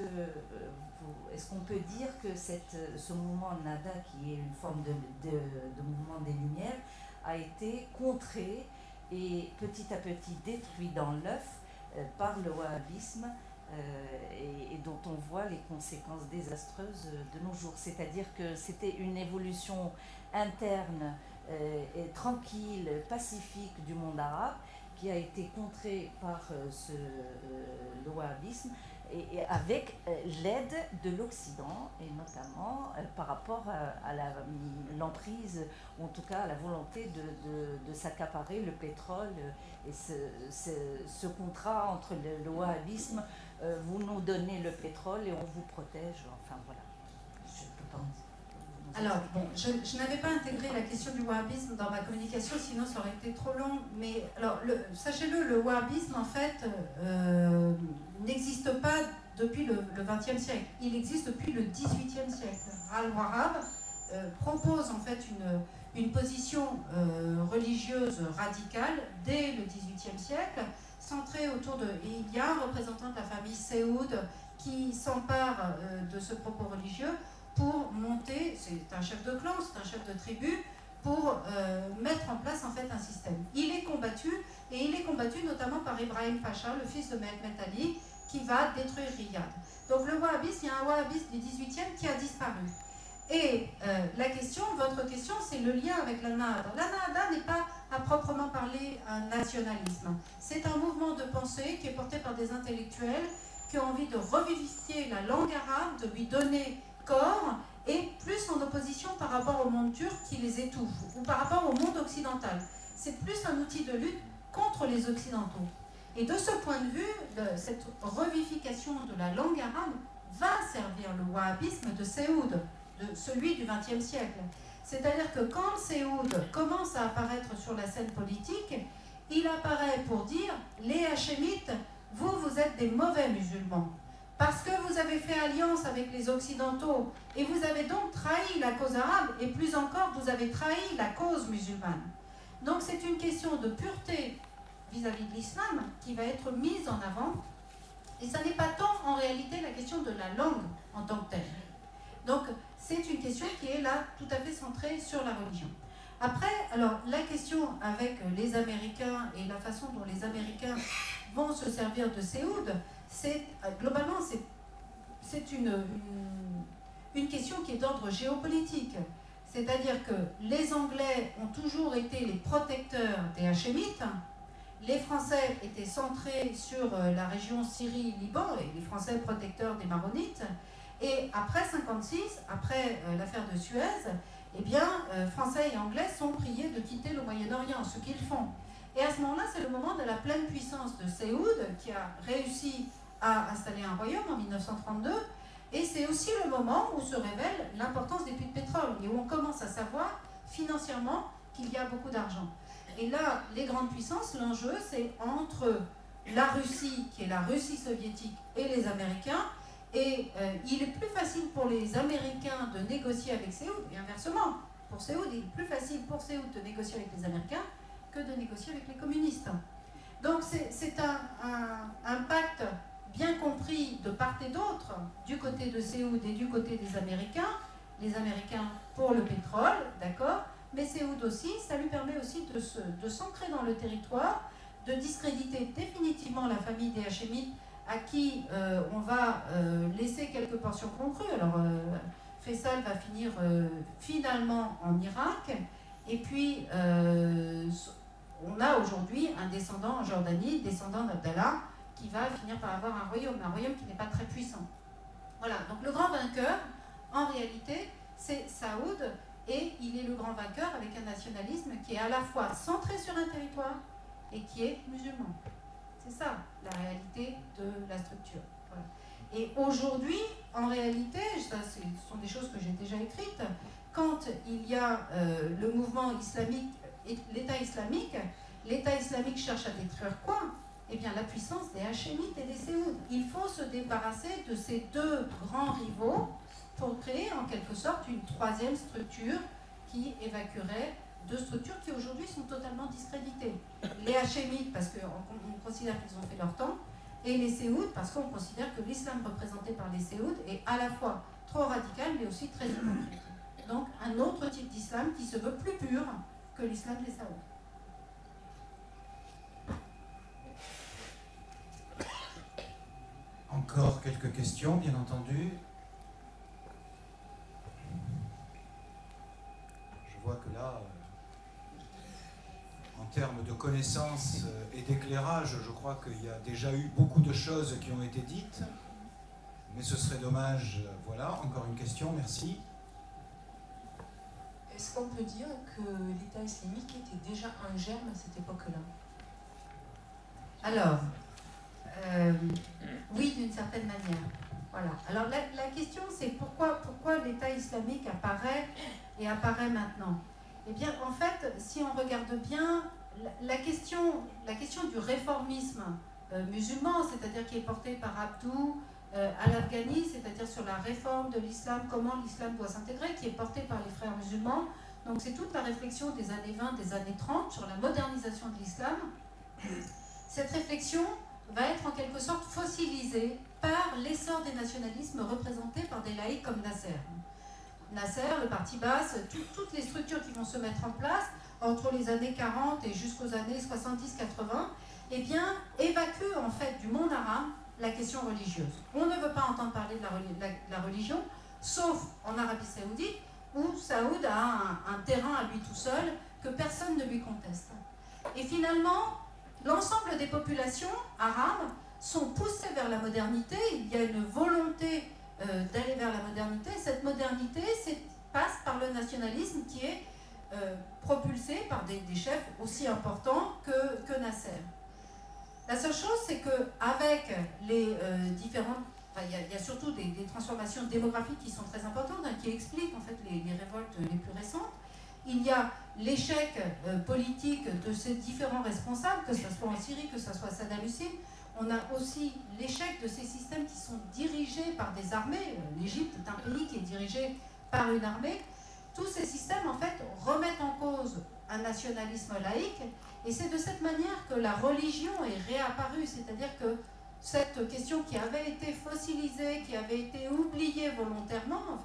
qu'on peut dire que ce mouvement Nada, qui est une forme de mouvement des Lumières, a été contré et petit à petit détruit dans l'œuf par le wahhabisme et dont on voit les conséquences désastreuses de nos jours. C'est-à-dire que c'était une évolution interne et tranquille, pacifique du monde arabe qui a été contrée par le wahhabisme et avec l'aide de l'Occident et notamment par rapport à l'emprise ou en tout cas à la volonté de s'accaparer le pétrole et ce contrat entre le wahhabisme, vous nous donnez le pétrole et on vous protège, enfin voilà, je pense. Alors, bon, je n'avais pas intégré la question du wahhabisme dans ma communication, sinon ça aurait été trop long. Mais alors, sachez-le, le wahhabisme, en fait, n'existe pas depuis le XXe siècle. Il existe depuis le XVIIIe siècle. Al-Wahhab propose, en fait, une position religieuse radicale dès le XVIIIe siècle, centrée autour de... Et il y a un représentant de la famille Saoud qui s'empare de ce propos religieux pour monter, c'est un chef de clan, c'est un chef de tribu, pour mettre en place en fait un système. Il est combattu, et il est combattu notamment par Ibrahim Pacha, le fils de Mehmet Ali, qui va détruire Riyad. Donc le wahhabisme, il y a un wahhabisme du 18e qui a disparu. Et la question, votre question, c'est le lien avec la Nahda. La Nahda n'est pas à proprement parler un nationalisme. C'est un mouvement de pensée qui est porté par des intellectuels qui ont envie de revivifier la langue arabe, de lui donner corps, et plus en opposition par rapport au monde turc qui les étouffe, ou par rapport au monde occidental. C'est plus un outil de lutte contre les Occidentaux. Et de ce point de vue, cette revivification de la langue arabe va servir le wahhabisme de Saoud, de celui du XXe siècle. C'est-à-dire que quand Saoud commence à apparaître sur la scène politique, il apparaît pour dire « les Hachémites, vous êtes des mauvais musulmans ». Parce que vous avez fait alliance avec les Occidentaux et vous avez donc trahi la cause arabe et plus encore, vous avez trahi la cause musulmane. Donc c'est une question de pureté vis-à-vis de l'islam qui va être mise en avant et ça n'est pas tant en réalité la question de la langue en tant que telle. Donc c'est une question qui est là tout à fait centrée sur la religion. Après, alors la question avec les Américains et la façon dont les Américains vont se servir de Saoud, globalement, c'est une question qui est d'ordre géopolitique. C'est-à-dire que les Anglais ont toujours été les protecteurs des Hachémites, les Français étaient centrés sur la région Syrie-Liban, et les Français protecteurs des Maronites, et après 1956, après l'affaire de Suez, eh bien, Français et Anglais sont priés de quitter le Moyen-Orient, ce qu'ils font. Et à ce moment-là, c'est le moment de la pleine puissance de Saoud, qui a réussi à installer un royaume en 1932, et c'est aussi le moment où se révèle l'importance des puits de pétrole, et où on commence à savoir financièrement qu'il y a beaucoup d'argent. Et là, les grandes puissances, l'enjeu, c'est entre la Russie, qui est la Russie soviétique, et les Américains, et il est plus facile pour les Américains de négocier avec Saoud, et inversement, pour Saoud, il est plus facile pour Saoud de négocier avec les Américains que de négocier avec les communistes. Donc c'est un pacte bien compris de part et d'autre, du côté de Saoud et du côté des Américains, les Américains pour le pétrole, d'accord, mais Saoud aussi, ça lui permet aussi de s'ancrer dans le territoire, de discréditer définitivement la famille des Hachémites, à qui on va laisser quelques portions concrues. Alors, Faisal va finir finalement en Irak, et puis on a aujourd'hui un descendant en Jordanie, descendant d'Abdallah, qui va finir par avoir un royaume qui n'est pas très puissant. Voilà, donc le grand vainqueur, en réalité, c'est Saoud, et il est le grand vainqueur avec un nationalisme qui est à la fois centré sur un territoire et qui est musulman. C'est ça, la réalité de la structure. Voilà. Et aujourd'hui, en réalité, ça, ce sont des choses que j'ai déjà écrites, quand il y a le mouvement islamique, l'État islamique, l'État islamique cherche à détruire quoi? Eh bien, la puissance des Hachémites et des Séouds. Il faut se débarrasser de ces deux grands rivaux pour créer en quelque sorte une troisième structure qui évacuerait deux structures qui aujourd'hui sont totalement discréditées. Les Hachémites, parce qu'on considère qu'ils ont fait leur temps, et les Séouds, parce qu'on considère que l'islam représenté par les Séouds est à la fois trop radical, mais aussi très hypocrite. Donc, un autre type d'islam qui se veut plus pur que l'islam des Saouds. Encore quelques questions, bien entendu. Je vois que là, en termes de connaissances et d'éclairage, je crois qu'il y a déjà eu beaucoup de choses qui ont été dites. Mais ce serait dommage. Voilà, encore une question, merci. Est-ce qu'on peut dire que l'État islamique était déjà un germe à cette époque-là? Alors, oui, d'une certaine manière. Voilà. Alors la question, c'est pourquoi l'État islamique apparaît et apparaît maintenant? Eh bien, en fait, si on regarde bien, la question du réformisme musulman, c'est-à-dire qui est porté par Abdou al-Afghani, c'est-à-dire sur la réforme de l'islam, comment l'islam doit s'intégrer, qui est porté par les frères musulmans. Donc c'est toute la réflexion des années 20, des années 30 sur la modernisation de l'islam. Cette réflexion va être en quelque sorte fossilisée par l'essor des nationalismes représentés par des laïcs comme Nasser. Nasser, le parti basse, toutes les structures qui vont se mettre en place entre les années 40 et jusqu'aux années 70-80, eh bien, évacuent en fait du monde arabe la question religieuse. On ne veut pas entendre parler de la religion, sauf en Arabie Saoudite, où Saoud a un terrain à lui tout seul que personne ne lui conteste. Et finalement, l'ensemble des populations arabes sont poussées vers la modernité. Il y a une volonté d'aller vers la modernité. Cette modernité passe par le nationalisme qui est propulsé par des chefs aussi importants que Nasser. La seule chose, c'est qu'avec les différentes... Il y a surtout des transformations démographiques qui sont très importantes, qui expliquent en fait les révoltes les plus récentes. Il y a l'échec politique de ces différents responsables, que ce soit en Syrie, que ce soit Saddam Hussein. On a aussi l'échec de ces systèmes qui sont dirigés par des armées. L'Égypte est un pays qui est dirigé par une armée. Tous ces systèmes, en fait, remettent en cause un nationalisme laïque. Et c'est de cette manière que la religion est réapparue. C'est-à-dire que cette question qui avait été fossilisée, qui avait été oubliée volontairement,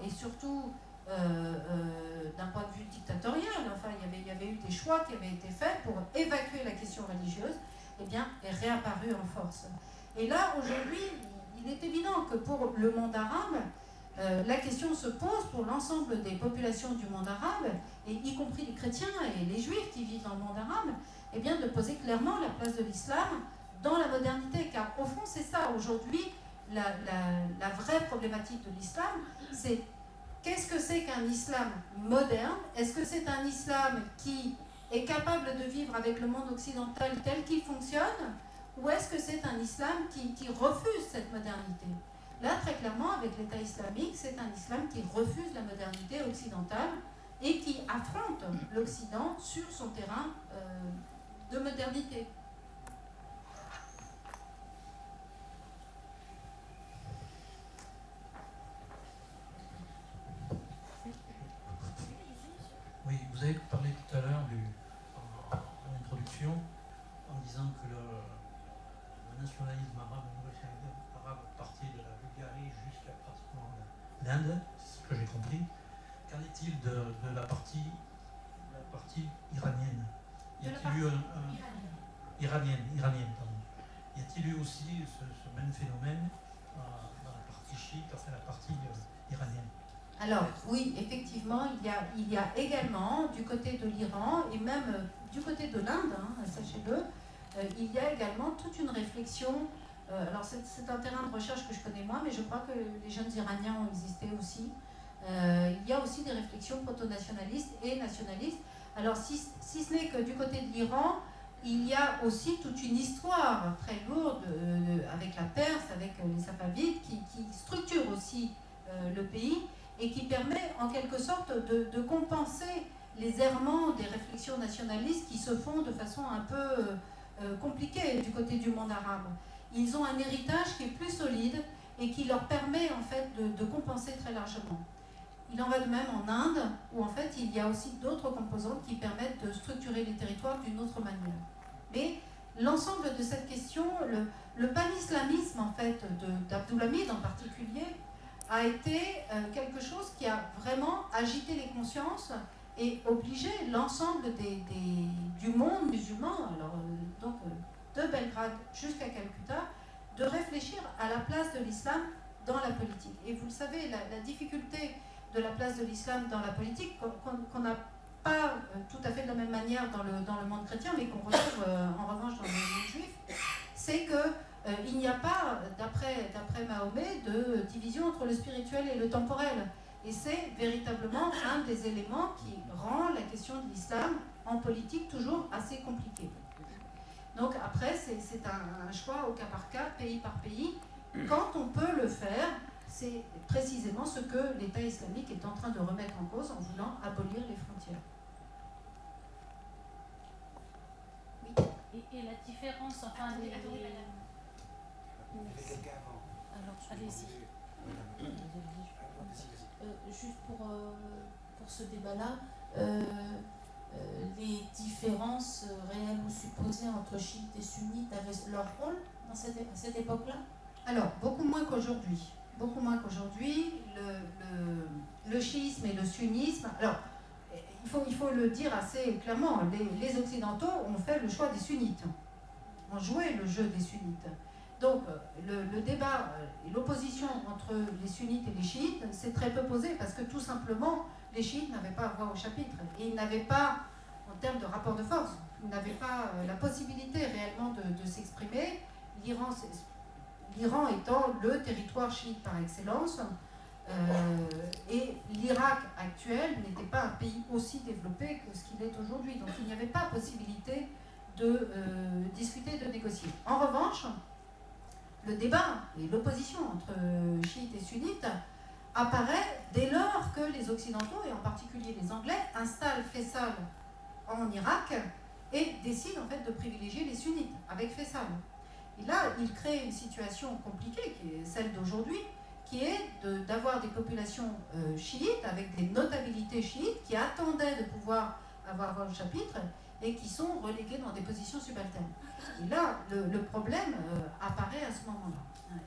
et surtout d'un point de vue dictatorial, il y avait eu des choix qui avaient été faits pour évacuer la question religieuse, eh bien, est réapparue en force. Et là, aujourd'hui, il est évident que pour le monde arabe, la question se pose pour l'ensemble des populations du monde arabe, et y compris les chrétiens et les juifs qui vivent dans le monde arabe, eh bien, de poser clairement la place de l'islam dans la modernité. Car au fond, c'est ça, aujourd'hui, la vraie problématique de l'islam, c'est qu'est-ce que c'est qu'un islam moderne? Est-ce que c'est un islam qui est capable de vivre avec le monde occidental tel qu'il fonctionne? Ou est-ce que c'est un islam qui refuse cette modernité? Là, très clairement, avec l'État islamique, c'est un islam qui refuse la modernité occidentale et qui affronte l'Occident sur son terrain de modernité. Oui, vous avez parlé tout à l'heure en introduction en disant que le nationalisme arabe, le nationalisme arabe partait de la Bulgarie jusqu'à pratiquement l'Inde, c'est ce que j'ai compris. Qu'en est-il de la partie iranienne? Iranienne, pardon. Y a-t-il eu aussi ce même phénomène dans la partie chiite, enfin la partie iranienne? Alors, oui, effectivement, il y a également, du côté de l'Iran, et même du côté de l'Inde, sachez-le, il y a également toute une réflexion. Alors, c'est un terrain de recherche que je connais moins, mais je crois que les jeunes Iraniens ont existé aussi. Il y a aussi des réflexions proto-nationalistes et nationalistes. Alors, si ce n'est que du côté de l'Iran, il y a aussi toute une histoire très lourde avec la Perse, avec les Safavides, qui structure aussi le pays, et qui permet en quelque quelque sorte de compenser les errements des réflexions nationalistes qui se font de façon un peu compliquée du côté du monde arabe. Ils ont un héritage qui est plus solide et qui leur permet en fait de compenser très largement. Il en va de même en Inde, où en fait il y a aussi d'autres composantes qui permettent de structurer les territoires d'une autre manière. Mais l'ensemble de cette question, le pan-islamisme en fait d'Abdulhamid en particulier, a été quelque chose qui a vraiment agité les consciences et obligé l'ensemble du monde musulman, alors donc de Belgrade jusqu'à Calcutta, de réfléchir à la place de l'islam dans la politique. Et vous le savez, la difficulté de la place de l'islam dans la politique, qu'on n'a pas tout à fait de la même manière dans le monde chrétien, mais qu'on retrouve en revanche dans le monde juif, c'est qu'il n'y a pas, d'après Mahomet, de division entre le spirituel et le temporel. Et c'est véritablement un des éléments qui rend la question de l'islam en politique toujours assez compliquée. Donc après, c'est un choix au cas par cas, pays par pays. Quand on peut le faire, c'est précisément ce que l'État islamique est en train de remettre en cause en voulant abolir les frontières. Oui. Et la différence, enfin... Attendez, madame. Alors, allez-y. Juste pour ce débat-là, les différences réelles ou supposées entre chiites et sunnites avaient leur rôle à cette époque-là? Alors, beaucoup moins qu'aujourd'hui. Beaucoup moins qu'aujourd'hui. Le chiisme et le sunnisme... Alors, il faut le dire assez clairement, les Occidentaux ont fait le choix des sunnites, ont joué le jeu des sunnites. Donc, le débat et l'opposition entre les sunnites et les chiites s'est très peu posé parce que tout simplement, les chiites n'avaient pas voix au chapitre. Et ils n'avaient pas, en termes de rapport de force, ils n'avaient pas la possibilité réellement de s'exprimer. L'Iran étant le territoire chiite par excellence, et l'Irak actuel n'était pas un pays aussi développé que ce qu'il est aujourd'hui. Donc, il n'y avait pas possibilité de discuter, de négocier. En revanche, le débat et l'opposition entre chiites et sunnites apparaît dès lors que les Occidentaux, et en particulier les Anglais, installent Faisal en Irak et décident en fait de privilégier les sunnites avec Faisal. Et là, il crée une situation compliquée, qui est celle d'aujourd'hui, qui est d'avoir des populations chiites, avec des notabilités chiites, qui attendaient de pouvoir avoir voix au chapitre, et qui sont relégués dans des positions subalternes. Et là, le problème apparaît à ce moment-là.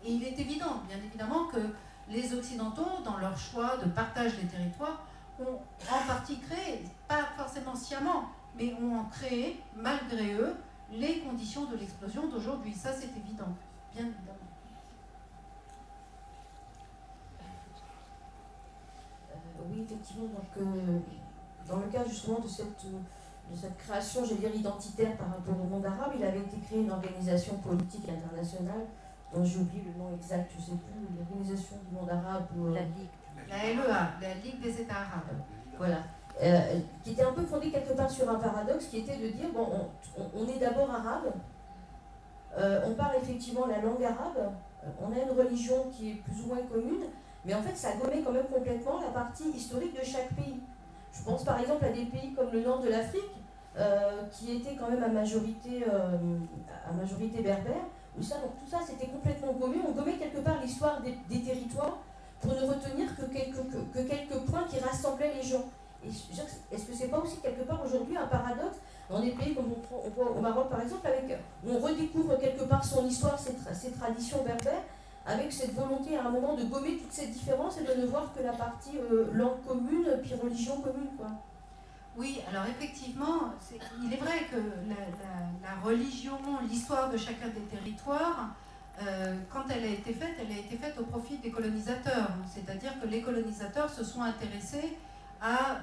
Et il est évident, bien évidemment, que les Occidentaux, dans leur choix de partage des territoires, ont en partie créé, pas forcément sciemment, mais ont créé, malgré eux, les conditions de l'explosion d'aujourd'hui. Ça, c'est évident, bien évidemment. Oui, effectivement, donc, dans le cas justement de cette création, j'allais dire, identitaire par rapport au monde arabe, il avait été créé une organisation politique internationale, dont j'ai oublié le nom exact, je ne sais plus, l'organisation du monde arabe. La Ligue. La LEA, la Ligue des États arabes. Voilà. Qui était un peu fondée quelque part sur un paradoxe, qui était de dire, bon, on est d'abord arabe, on parle effectivement la langue arabe, on a une religion qui est plus ou moins commune, mais en fait, ça gommait quand même complètement la partie historique de chaque pays. Je pense par exemple à des pays comme le nord de l'Afrique, qui étaient quand même à majorité berbère, où ça, donc tout ça c'était complètement gommé. On gommait quelque part l'histoire des territoires pour ne retenir que quelques points qui rassemblaient les gens. Est-ce que c'est pas aussi quelque part aujourd'hui un paradoxe dans des pays comme on voit au Maroc par exemple, où on redécouvre quelque part son histoire, ses traditions berbères, avec cette volonté à un moment de gommer toutes ces différences et de ne voir que la partie langue commune, puis religion commune, quoi. Oui, alors effectivement, il est vrai que la religion, l'histoire de chacun des territoires, quand elle a été faite au profit des colonisateurs. C'est-à-dire que les colonisateurs se sont intéressés à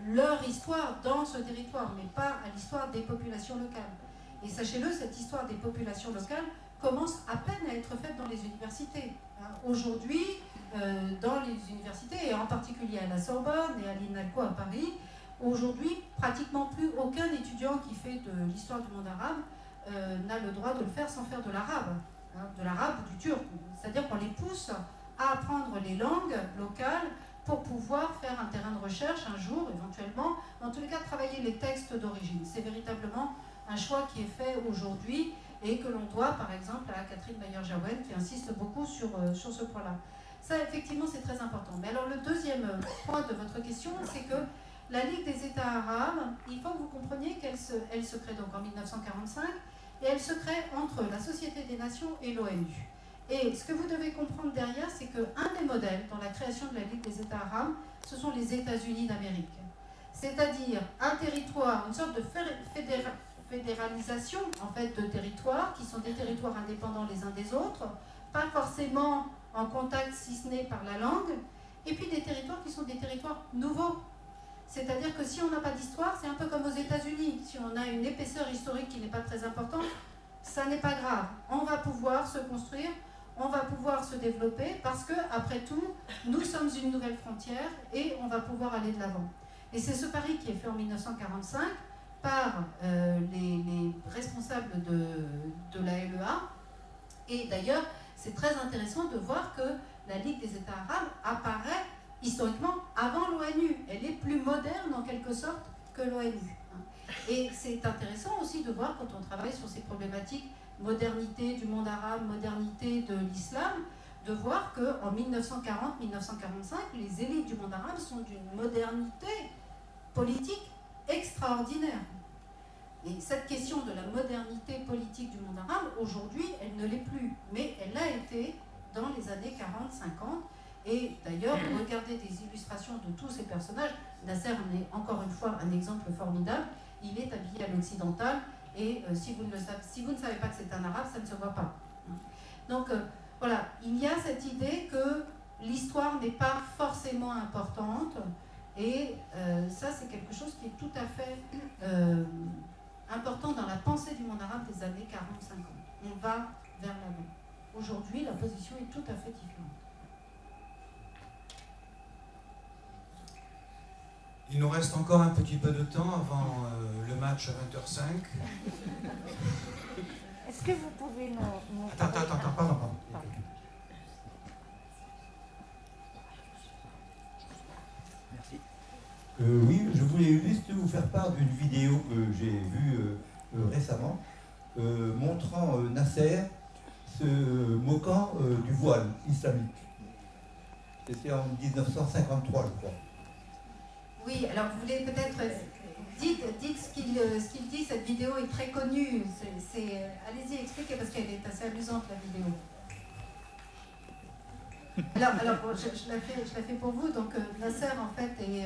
leur histoire dans ce territoire, mais pas à l'histoire des populations locales. Et sachez-le, cette histoire des populations locales commence à peine à être faite dans les universités. Aujourd'hui, dans les universités, et en particulier à la Sorbonne et à l'INALCO à Paris, aujourd'hui, pratiquement plus aucun étudiant qui fait de l'histoire du monde arabe n'a le droit de le faire sans faire de l'arabe ou du turc. C'est-à-dire qu'on les pousse à apprendre les langues locales pour pouvoir faire un terrain de recherche un jour, éventuellement, en tous les cas travailler les textes d'origine. C'est véritablement un choix qui est fait aujourd'hui et que l'on doit par exemple à Catherine Mayer-Jaouen qui insiste beaucoup sur ce point-là. Ça effectivement c'est très important. Mais alors le deuxième point de votre question, c'est que la Ligue des États arabes, il faut que vous compreniez qu'elle se crée donc en 1945 et elle se crée entre la Société des Nations et l'ONU. Et ce que vous devez comprendre derrière, c'est qu'un des modèles dans la création de la Ligue des États arabes, ce sont les États-Unis d'Amérique. C'est-à-dire un territoire, une sorte de fédéralisation en fait, de territoires qui sont des territoires indépendants les uns des autres, pas forcément en contact si ce n'est par la langue, et puis des territoires qui sont des territoires nouveaux. C'est-à-dire que si on n'a pas d'histoire, c'est un peu comme aux États-Unis. Si on a une épaisseur historique qui n'est pas très importante, ça n'est pas grave. On va pouvoir se construire, on va pouvoir se développer parce que, après tout, nous sommes une nouvelle frontière et on va pouvoir aller de l'avant. Et c'est ce pari qui est fait en 1945 par les responsables de la LEA. Et d'ailleurs, c'est très intéressant de voir que la Ligue des États arabes apparaît historiquement avant l'ONU. Elle est plus moderne en quelque sorte que l'ONU. Et c'est intéressant aussi de voir quand on travaille sur ces problématiques modernité du monde arabe, modernité de l'islam, de voir qu'en 1940-1945, les élites du monde arabe sont d'une modernité politique extraordinaire. Et cette question de la modernité politique du monde arabe, aujourd'hui, elle ne l'est plus. Mais elle l'a été dans les années 40-50. Et d'ailleurs, regardez des illustrations de tous ces personnages. Nasser en est encore une fois un exemple formidable. Il est habillé à l'occidental. Et si vous ne savez pas que c'est un arabe, ça ne se voit pas. Donc voilà, il y a cette idée que l'histoire n'est pas forcément importante. Et ça, c'est quelque chose qui est tout à fait important dans la pensée du monde arabe des années 40-50. On va vers l'avant. Aujourd'hui, la position est tout à fait différente. Il nous reste encore un petit peu de temps avant le match à 20h05. Est-ce que vous pouvez nous... Attends, pardon. Merci. Oui, je voulais juste vous faire part d'une vidéo que j'ai vue récemment, montrant Nasser se moquant du voile islamique. C'était en 1953, je crois. Oui, alors vous voulez peut-être... Dites ce qu'il dit, cette vidéo est très connue. Allez-y, expliquez, parce qu'elle est assez amusante, la vidéo. Alors bon, je la fais pour vous. Donc Nasser, en fait, est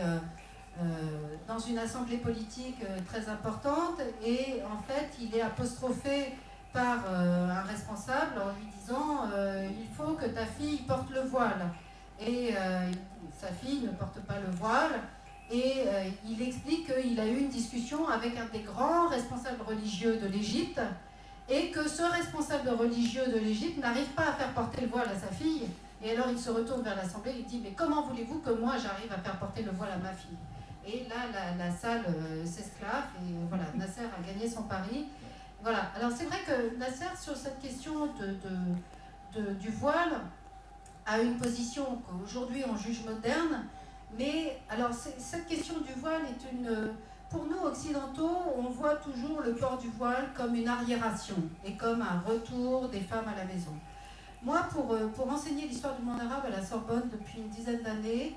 dans une assemblée politique très importante, et en fait, il est apostrophé par un responsable en lui disant il faut que ta fille porte le voile. Et sa fille ne porte pas le voile. Et il explique qu'il a eu une discussion avec un des grands responsables religieux de l'Égypte et que ce responsable religieux de l'Égypte n'arrive pas à faire porter le voile à sa fille. Et alors il se retourne vers l'Assemblée et il dit « Mais comment voulez-vous que moi j'arrive à faire porter le voile à ma fille ?» Et là, la salle s'esclaffe et voilà, Nasser a gagné son pari. Voilà. Alors c'est vrai que Nasser, sur cette question du voile, a une position qu'aujourd'hui on juge moderne. Mais alors cette question du voile est pour nous occidentaux, on voit toujours le port du voile comme une arriération et comme un retour des femmes à la maison. Moi, pour enseigner l'histoire du monde arabe à la Sorbonne depuis une dizaine d'années,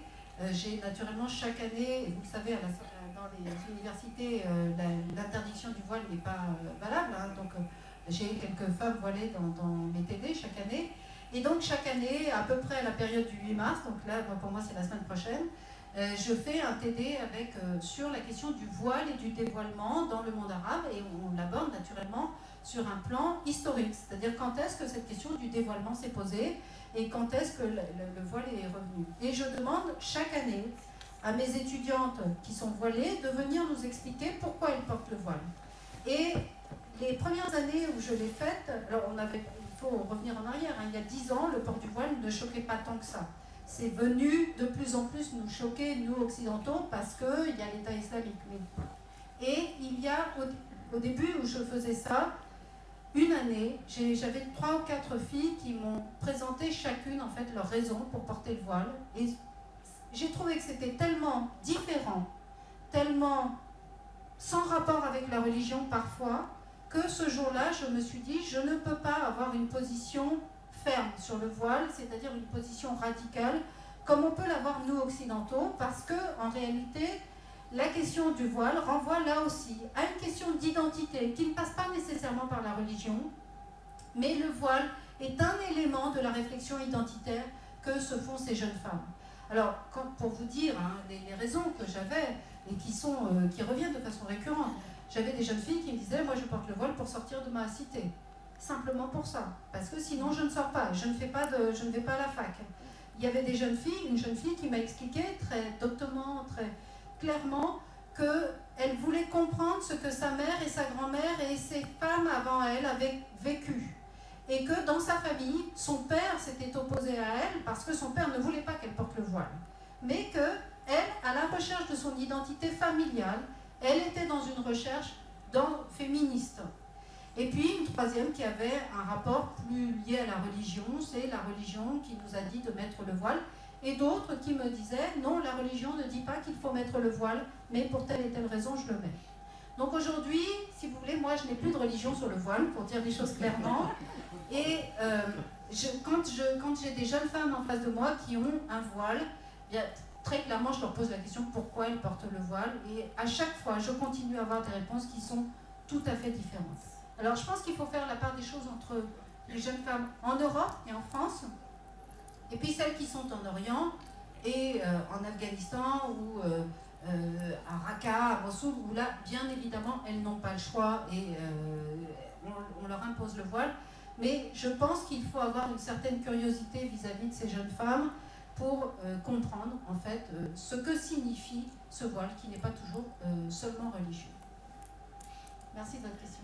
j'ai naturellement chaque année, et vous le savez, dans les universités, l'interdiction du voile n'est pas valable, hein, donc j'ai quelques femmes voilées dans mes TD chaque année. Et donc chaque année, à peu près à la période du 8 mars, donc là pour moi c'est la semaine prochaine, je fais un TD sur la question du voile et du dévoilement dans le monde arabe, et on l'aborde naturellement sur un plan historique, c'est-à-dire quand est-ce que cette question du dévoilement s'est posée et quand est-ce que le voile est revenu. Et je demande chaque année à mes étudiantes qui sont voilées de venir nous expliquer pourquoi elles portent le voile. Et les premières années où je l'ai faite, alors il faut revenir en arrière, hein, il y a 10 ans, le port du voile ne choquait pas tant que ça. C'est venu de plus en plus nous choquer, nous occidentaux, parce qu'il y a l'État islamique. Et il y a, au début où je faisais ça, une année, j'avais 3 ou 4 filles qui m'ont présenté chacune en fait leur raison pour porter le voile. Et j'ai trouvé que c'était tellement différent, tellement sans rapport avec la religion parfois, que ce jour-là, je me suis dit, je ne peux pas avoir une position ferme sur le voile, c'est-à-dire une position radicale, comme on peut l'avoir nous occidentaux, parce que en réalité, la question du voile renvoie là aussi à une question d'identité qui ne passe pas nécessairement par la religion, mais le voile est un élément de la réflexion identitaire que se font ces jeunes femmes. Alors, pour vous dire les raisons que j'avais et qui reviennent de façon récurrente, j'avais des jeunes filles qui me disaient « moi je porte le voile pour sortir de ma cité ». Simplement pour ça, parce que sinon je ne sors pas, je ne vais pas à la fac. Il y avait une jeune fille qui m'a expliqué très doctement, très clairement, qu'elle voulait comprendre ce que sa mère et sa grand-mère et ses femmes avant elle avaient vécu. Et que dans sa famille, son père s'était opposé à elle parce que son père ne voulait pas qu'elle porte le voile. Mais qu'elle, à la recherche de son identité familiale, elle était dans une recherche féministe. Et puis une troisième qui avait un rapport plus lié à la religion, c'est la religion qui nous a dit de mettre le voile. Et d'autres qui me disaient, non, la religion ne dit pas qu'il faut mettre le voile, mais pour telle et telle raison, je le mets. Donc aujourd'hui, si vous voulez, moi je n'ai plus de religion sur le voile, pour dire les choses clairement. Et quand j'ai des jeunes femmes en face de moi qui ont un voile, bien, très clairement je leur pose la question pourquoi elles portent le voile. Et à chaque fois, je continue à avoir des réponses qui sont tout à fait différentes. Alors je pense qu'il faut faire la part des choses entre les jeunes femmes en Europe et en France, et puis celles qui sont en Orient et en Afghanistan ou à Raqqa, à Mossoul, où là, bien évidemment, elles n'ont pas le choix et on leur impose le voile. Mais je pense qu'il faut avoir une certaine curiosité vis-à-vis de ces jeunes femmes pour comprendre en fait ce que signifie ce voile qui n'est pas toujours seulement religieux. Merci de votre question.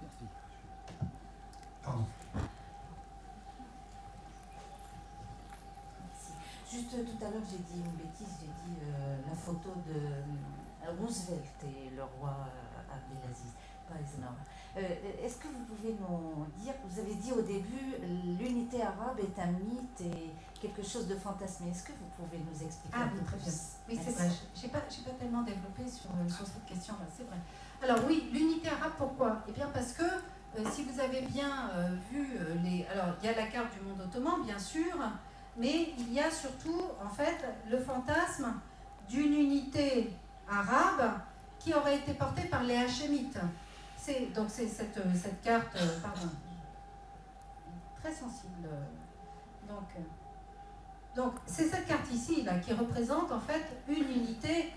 Merci. Pardon. Juste tout à l'heure, j'ai dit une bêtise, j'ai dit la photo de Roosevelt et le roi Abdelaziz, pas Eisenhower. Est-ce que vous pouvez nous dire, vous avez dit au début, l'unité arabe est un mythe et quelque chose de fantasmé. Est-ce que vous pouvez nous expliquer un peu très plus? bien. Oui, c'est vrai. Je n'ai pas tellement développé sur cette question-là, c'est vrai. Alors oui, l'unité arabe, pourquoi? Eh bien parce que si vous avez bien vu alors il y a la carte du monde ottoman, bien sûr, mais il y a surtout, en fait, le fantasme d'une unité arabe qui aurait été portée par les Hachémites. Donc c'est cette carte, pardon, très sensible. Donc c'est cette carte ici, là, qui représente en fait une unité.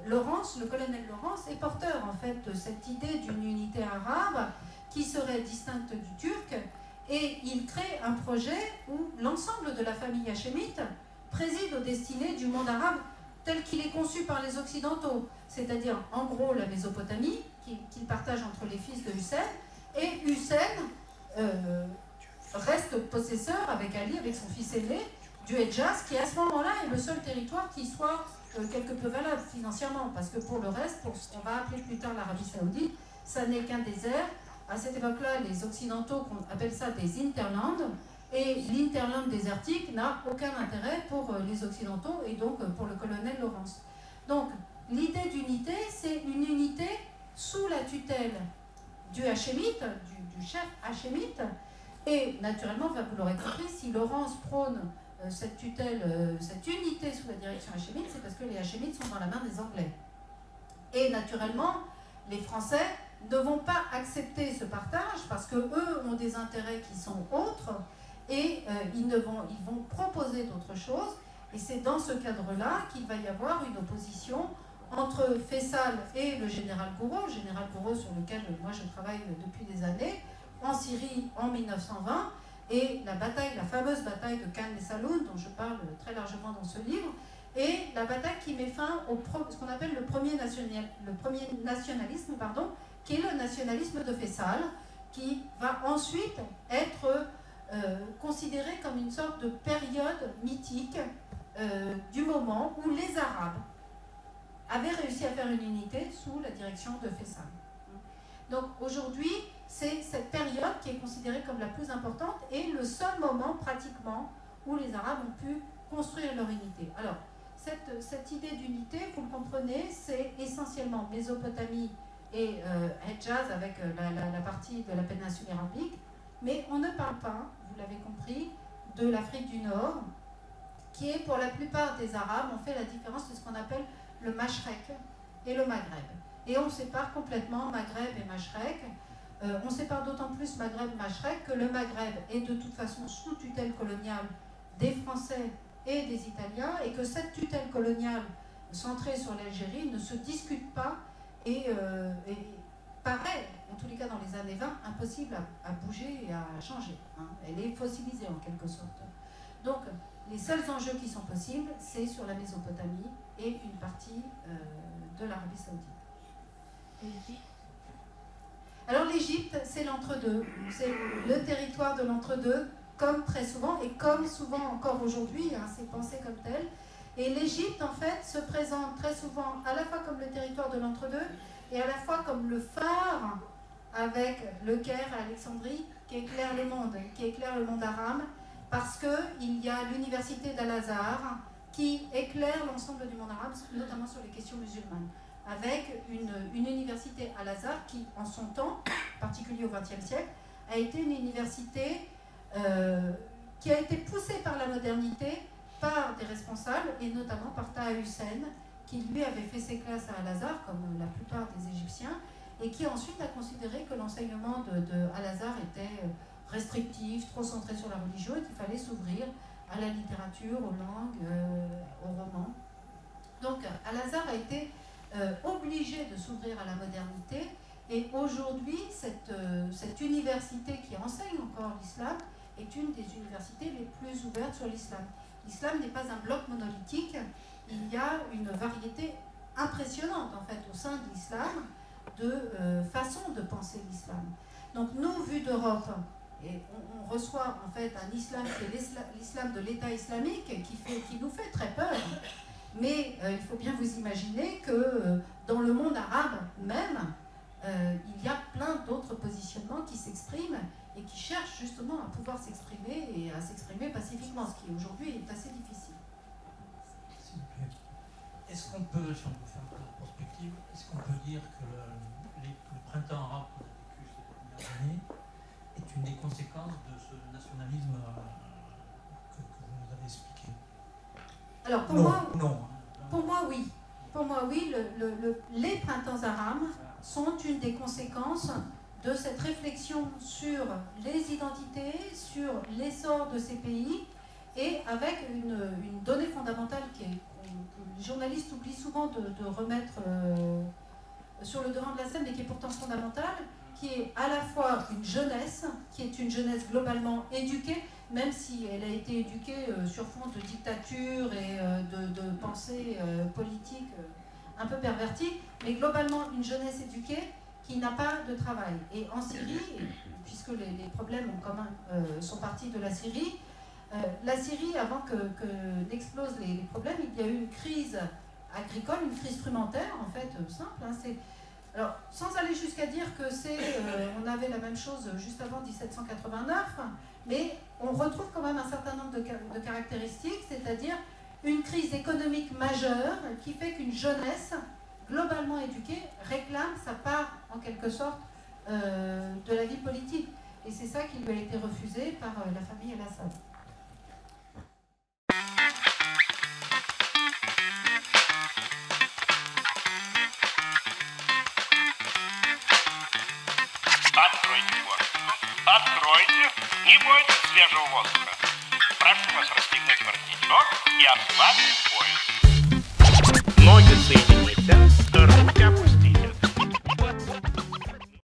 Laurence, le colonel Laurence, est porteur en fait de cette idée d'une unité arabe qui serait distincte du turc. Et il crée un projet où l'ensemble de la famille hachémite préside aux destinées du monde arabe tel qu'il est conçu par les Occidentaux, c'est-à-dire en gros la Mésopotamie, qu'il partage entre les fils de Hussein, et Hussein reste possesseur avec Ali, avec son fils aîné, du Hedjaz, qui à ce moment-là est le seul territoire qui soit quelque peu valable financièrement, parce que pour le reste, pour ce qu'on va appeler plus tard l'Arabie Saoudite, ça n'est qu'un désert. À cette époque-là, les Occidentaux appellent ça des interlands, et l'interland désertique n'a aucun intérêt pour les Occidentaux et donc pour le colonel Laurence. Donc l'idée d'unité, c'est une unité sous la tutelle du hachémite, du chef hachémite, et naturellement, vous l'aurez compris, si Laurence prône cette tutelle, cette unité sous la direction hachémite, c'est parce que les hachémites sont dans la main des Anglais. Et naturellement, les Français ne vont pas accepter ce partage parce qu'eux ont des intérêts qui sont autres et ils vont proposer d'autres choses. Et c'est dans ce cadre-là qu'il va y avoir une opposition entre Faisal et le général Gouraud sur lequel moi je travaille depuis des années, en Syrie en 1920, et la fameuse bataille de Khan et Saloun, dont je parle très largement dans ce livre, et la bataille qui met fin au ce qu'on appelle le premier nationalisme, qui est le nationalisme de Faisal, qui va ensuite être considéré comme une sorte de période mythique du moment où les Arabes avaient réussi à faire une unité sous la direction de Faisal. Donc aujourd'hui, c'est cette période qui est considérée comme la plus importante et le seul moment pratiquement où les Arabes ont pu construire leur unité. Alors, cette idée d'unité, vous le comprenez, c'est essentiellement Mésopotamie et Hedjaz avec la partie de la péninsule arabique, mais on ne parle pas, vous l'avez compris, de l'Afrique du Nord, qui est pour la plupart des Arabes, on fait la différence de ce qu'on appelle le Mashrek et le Maghreb. Et on sépare complètement Maghreb et Mashrek. On sépare d'autant plus Maghreb-Mashrek que le Maghreb est de toute façon sous tutelle coloniale des Français et des Italiens, et que cette tutelle coloniale centrée sur l'Algérie ne se discute pas et paraît, en tous les cas dans les années 20, impossible à bouger et à changer. Hein. Elle est fossilisée en quelque sorte. Donc, les seuls enjeux qui sont possibles, c'est sur la Mésopotamie et une partie de l'Arabie Saoudite. Alors l'Égypte, c'est l'entre-deux. C'est le territoire de l'entre-deux, comme très souvent, et comme souvent encore aujourd'hui, hein, c'est pensé comme tel. Et l'Égypte, en fait, se présente très souvent à la fois comme le territoire de l'entre-deux, et à la fois comme le phare avec le Caire et Alexandrie qui éclaire le monde arabe, parce qu'il y a l'université d'Al-Azhar qui éclaire l'ensemble du monde arabe, notamment sur les questions musulmanes, avec une université Al-Azhar qui, en son temps, en particulier au XXe siècle, a été une université qui a été poussée par la modernité, par des responsables, et notamment par Taha Hussein, qui lui avait fait ses classes à Al-Azhar, comme la plupart des Égyptiens, et qui ensuite a considéré que l'enseignement de Al-Azhar était restrictif, trop centré sur la religion, et qu'il fallait s'ouvrir à la littérature, aux langues, aux romans. Donc Al-Azhar a été obligé de s'ouvrir à la modernité, et aujourd'hui, cette université qui enseigne encore l'islam est une des universités les plus ouvertes sur l'islam. L'islam n'est pas un bloc monolithique, il y a une variété impressionnante en fait au sein de l'islam de façons de penser l'islam. Donc nous, vu d'Europe, et on reçoit en fait un islam qui est l'islam de l'État islamique qui nous fait très peur, mais il faut bien vous imaginer que dans le monde arabe même, il y a plein d'autres positionnements qui s'expriment et qui cherchent justement à pouvoir s'exprimer et à s'exprimer pacifiquement, ce qui aujourd'hui est assez difficile. Est-ce qu'on peut, si on peut faire un peu de prospective, est-ce qu'on peut dire que le printemps arabe qu'on a vécu ces dernières années est une des conséquences de ce nationalisme que vous nous avez expliqué? Alors pour moi oui. Pour moi oui, les printemps arabes sont une des conséquences de cette réflexion sur les identités, sur l'essor de ces pays, et avec une donnée fondamentale que les journalistes oublient souvent de remettre sur le devant de la scène, mais qui est pourtant fondamentale, qui est à la fois une jeunesse, qui est une jeunesse globalement éduquée, même si elle a été éduquée sur fond de dictature et de pensée politique un peu pervertie, mais globalement une jeunesse éduquée qui n'a pas de travail. Et en Syrie, puisque les problèmes en commun sont partis de la Syrie, avant que n'explosent les problèmes, il y a eu une crise agricole, une crise frumentaire, en fait, simple. Hein, alors, sans aller jusqu'à dire que on avait la même chose juste avant 1789, mais on retrouve quand même un certain nombre de caractéristiques, c'est-à-dire une crise économique majeure qui fait qu'une jeunesse globalement éduquée réclame sa part, en quelque sorte, de la vie politique. Et c'est ça qui lui a été refusé par la famille El-Assad. Откройте форточку. Откройте. Не бойтесь свежего воздуха. Прошу вас расстегнуть воротничок и ослабить пояс. Ноги соединяйте.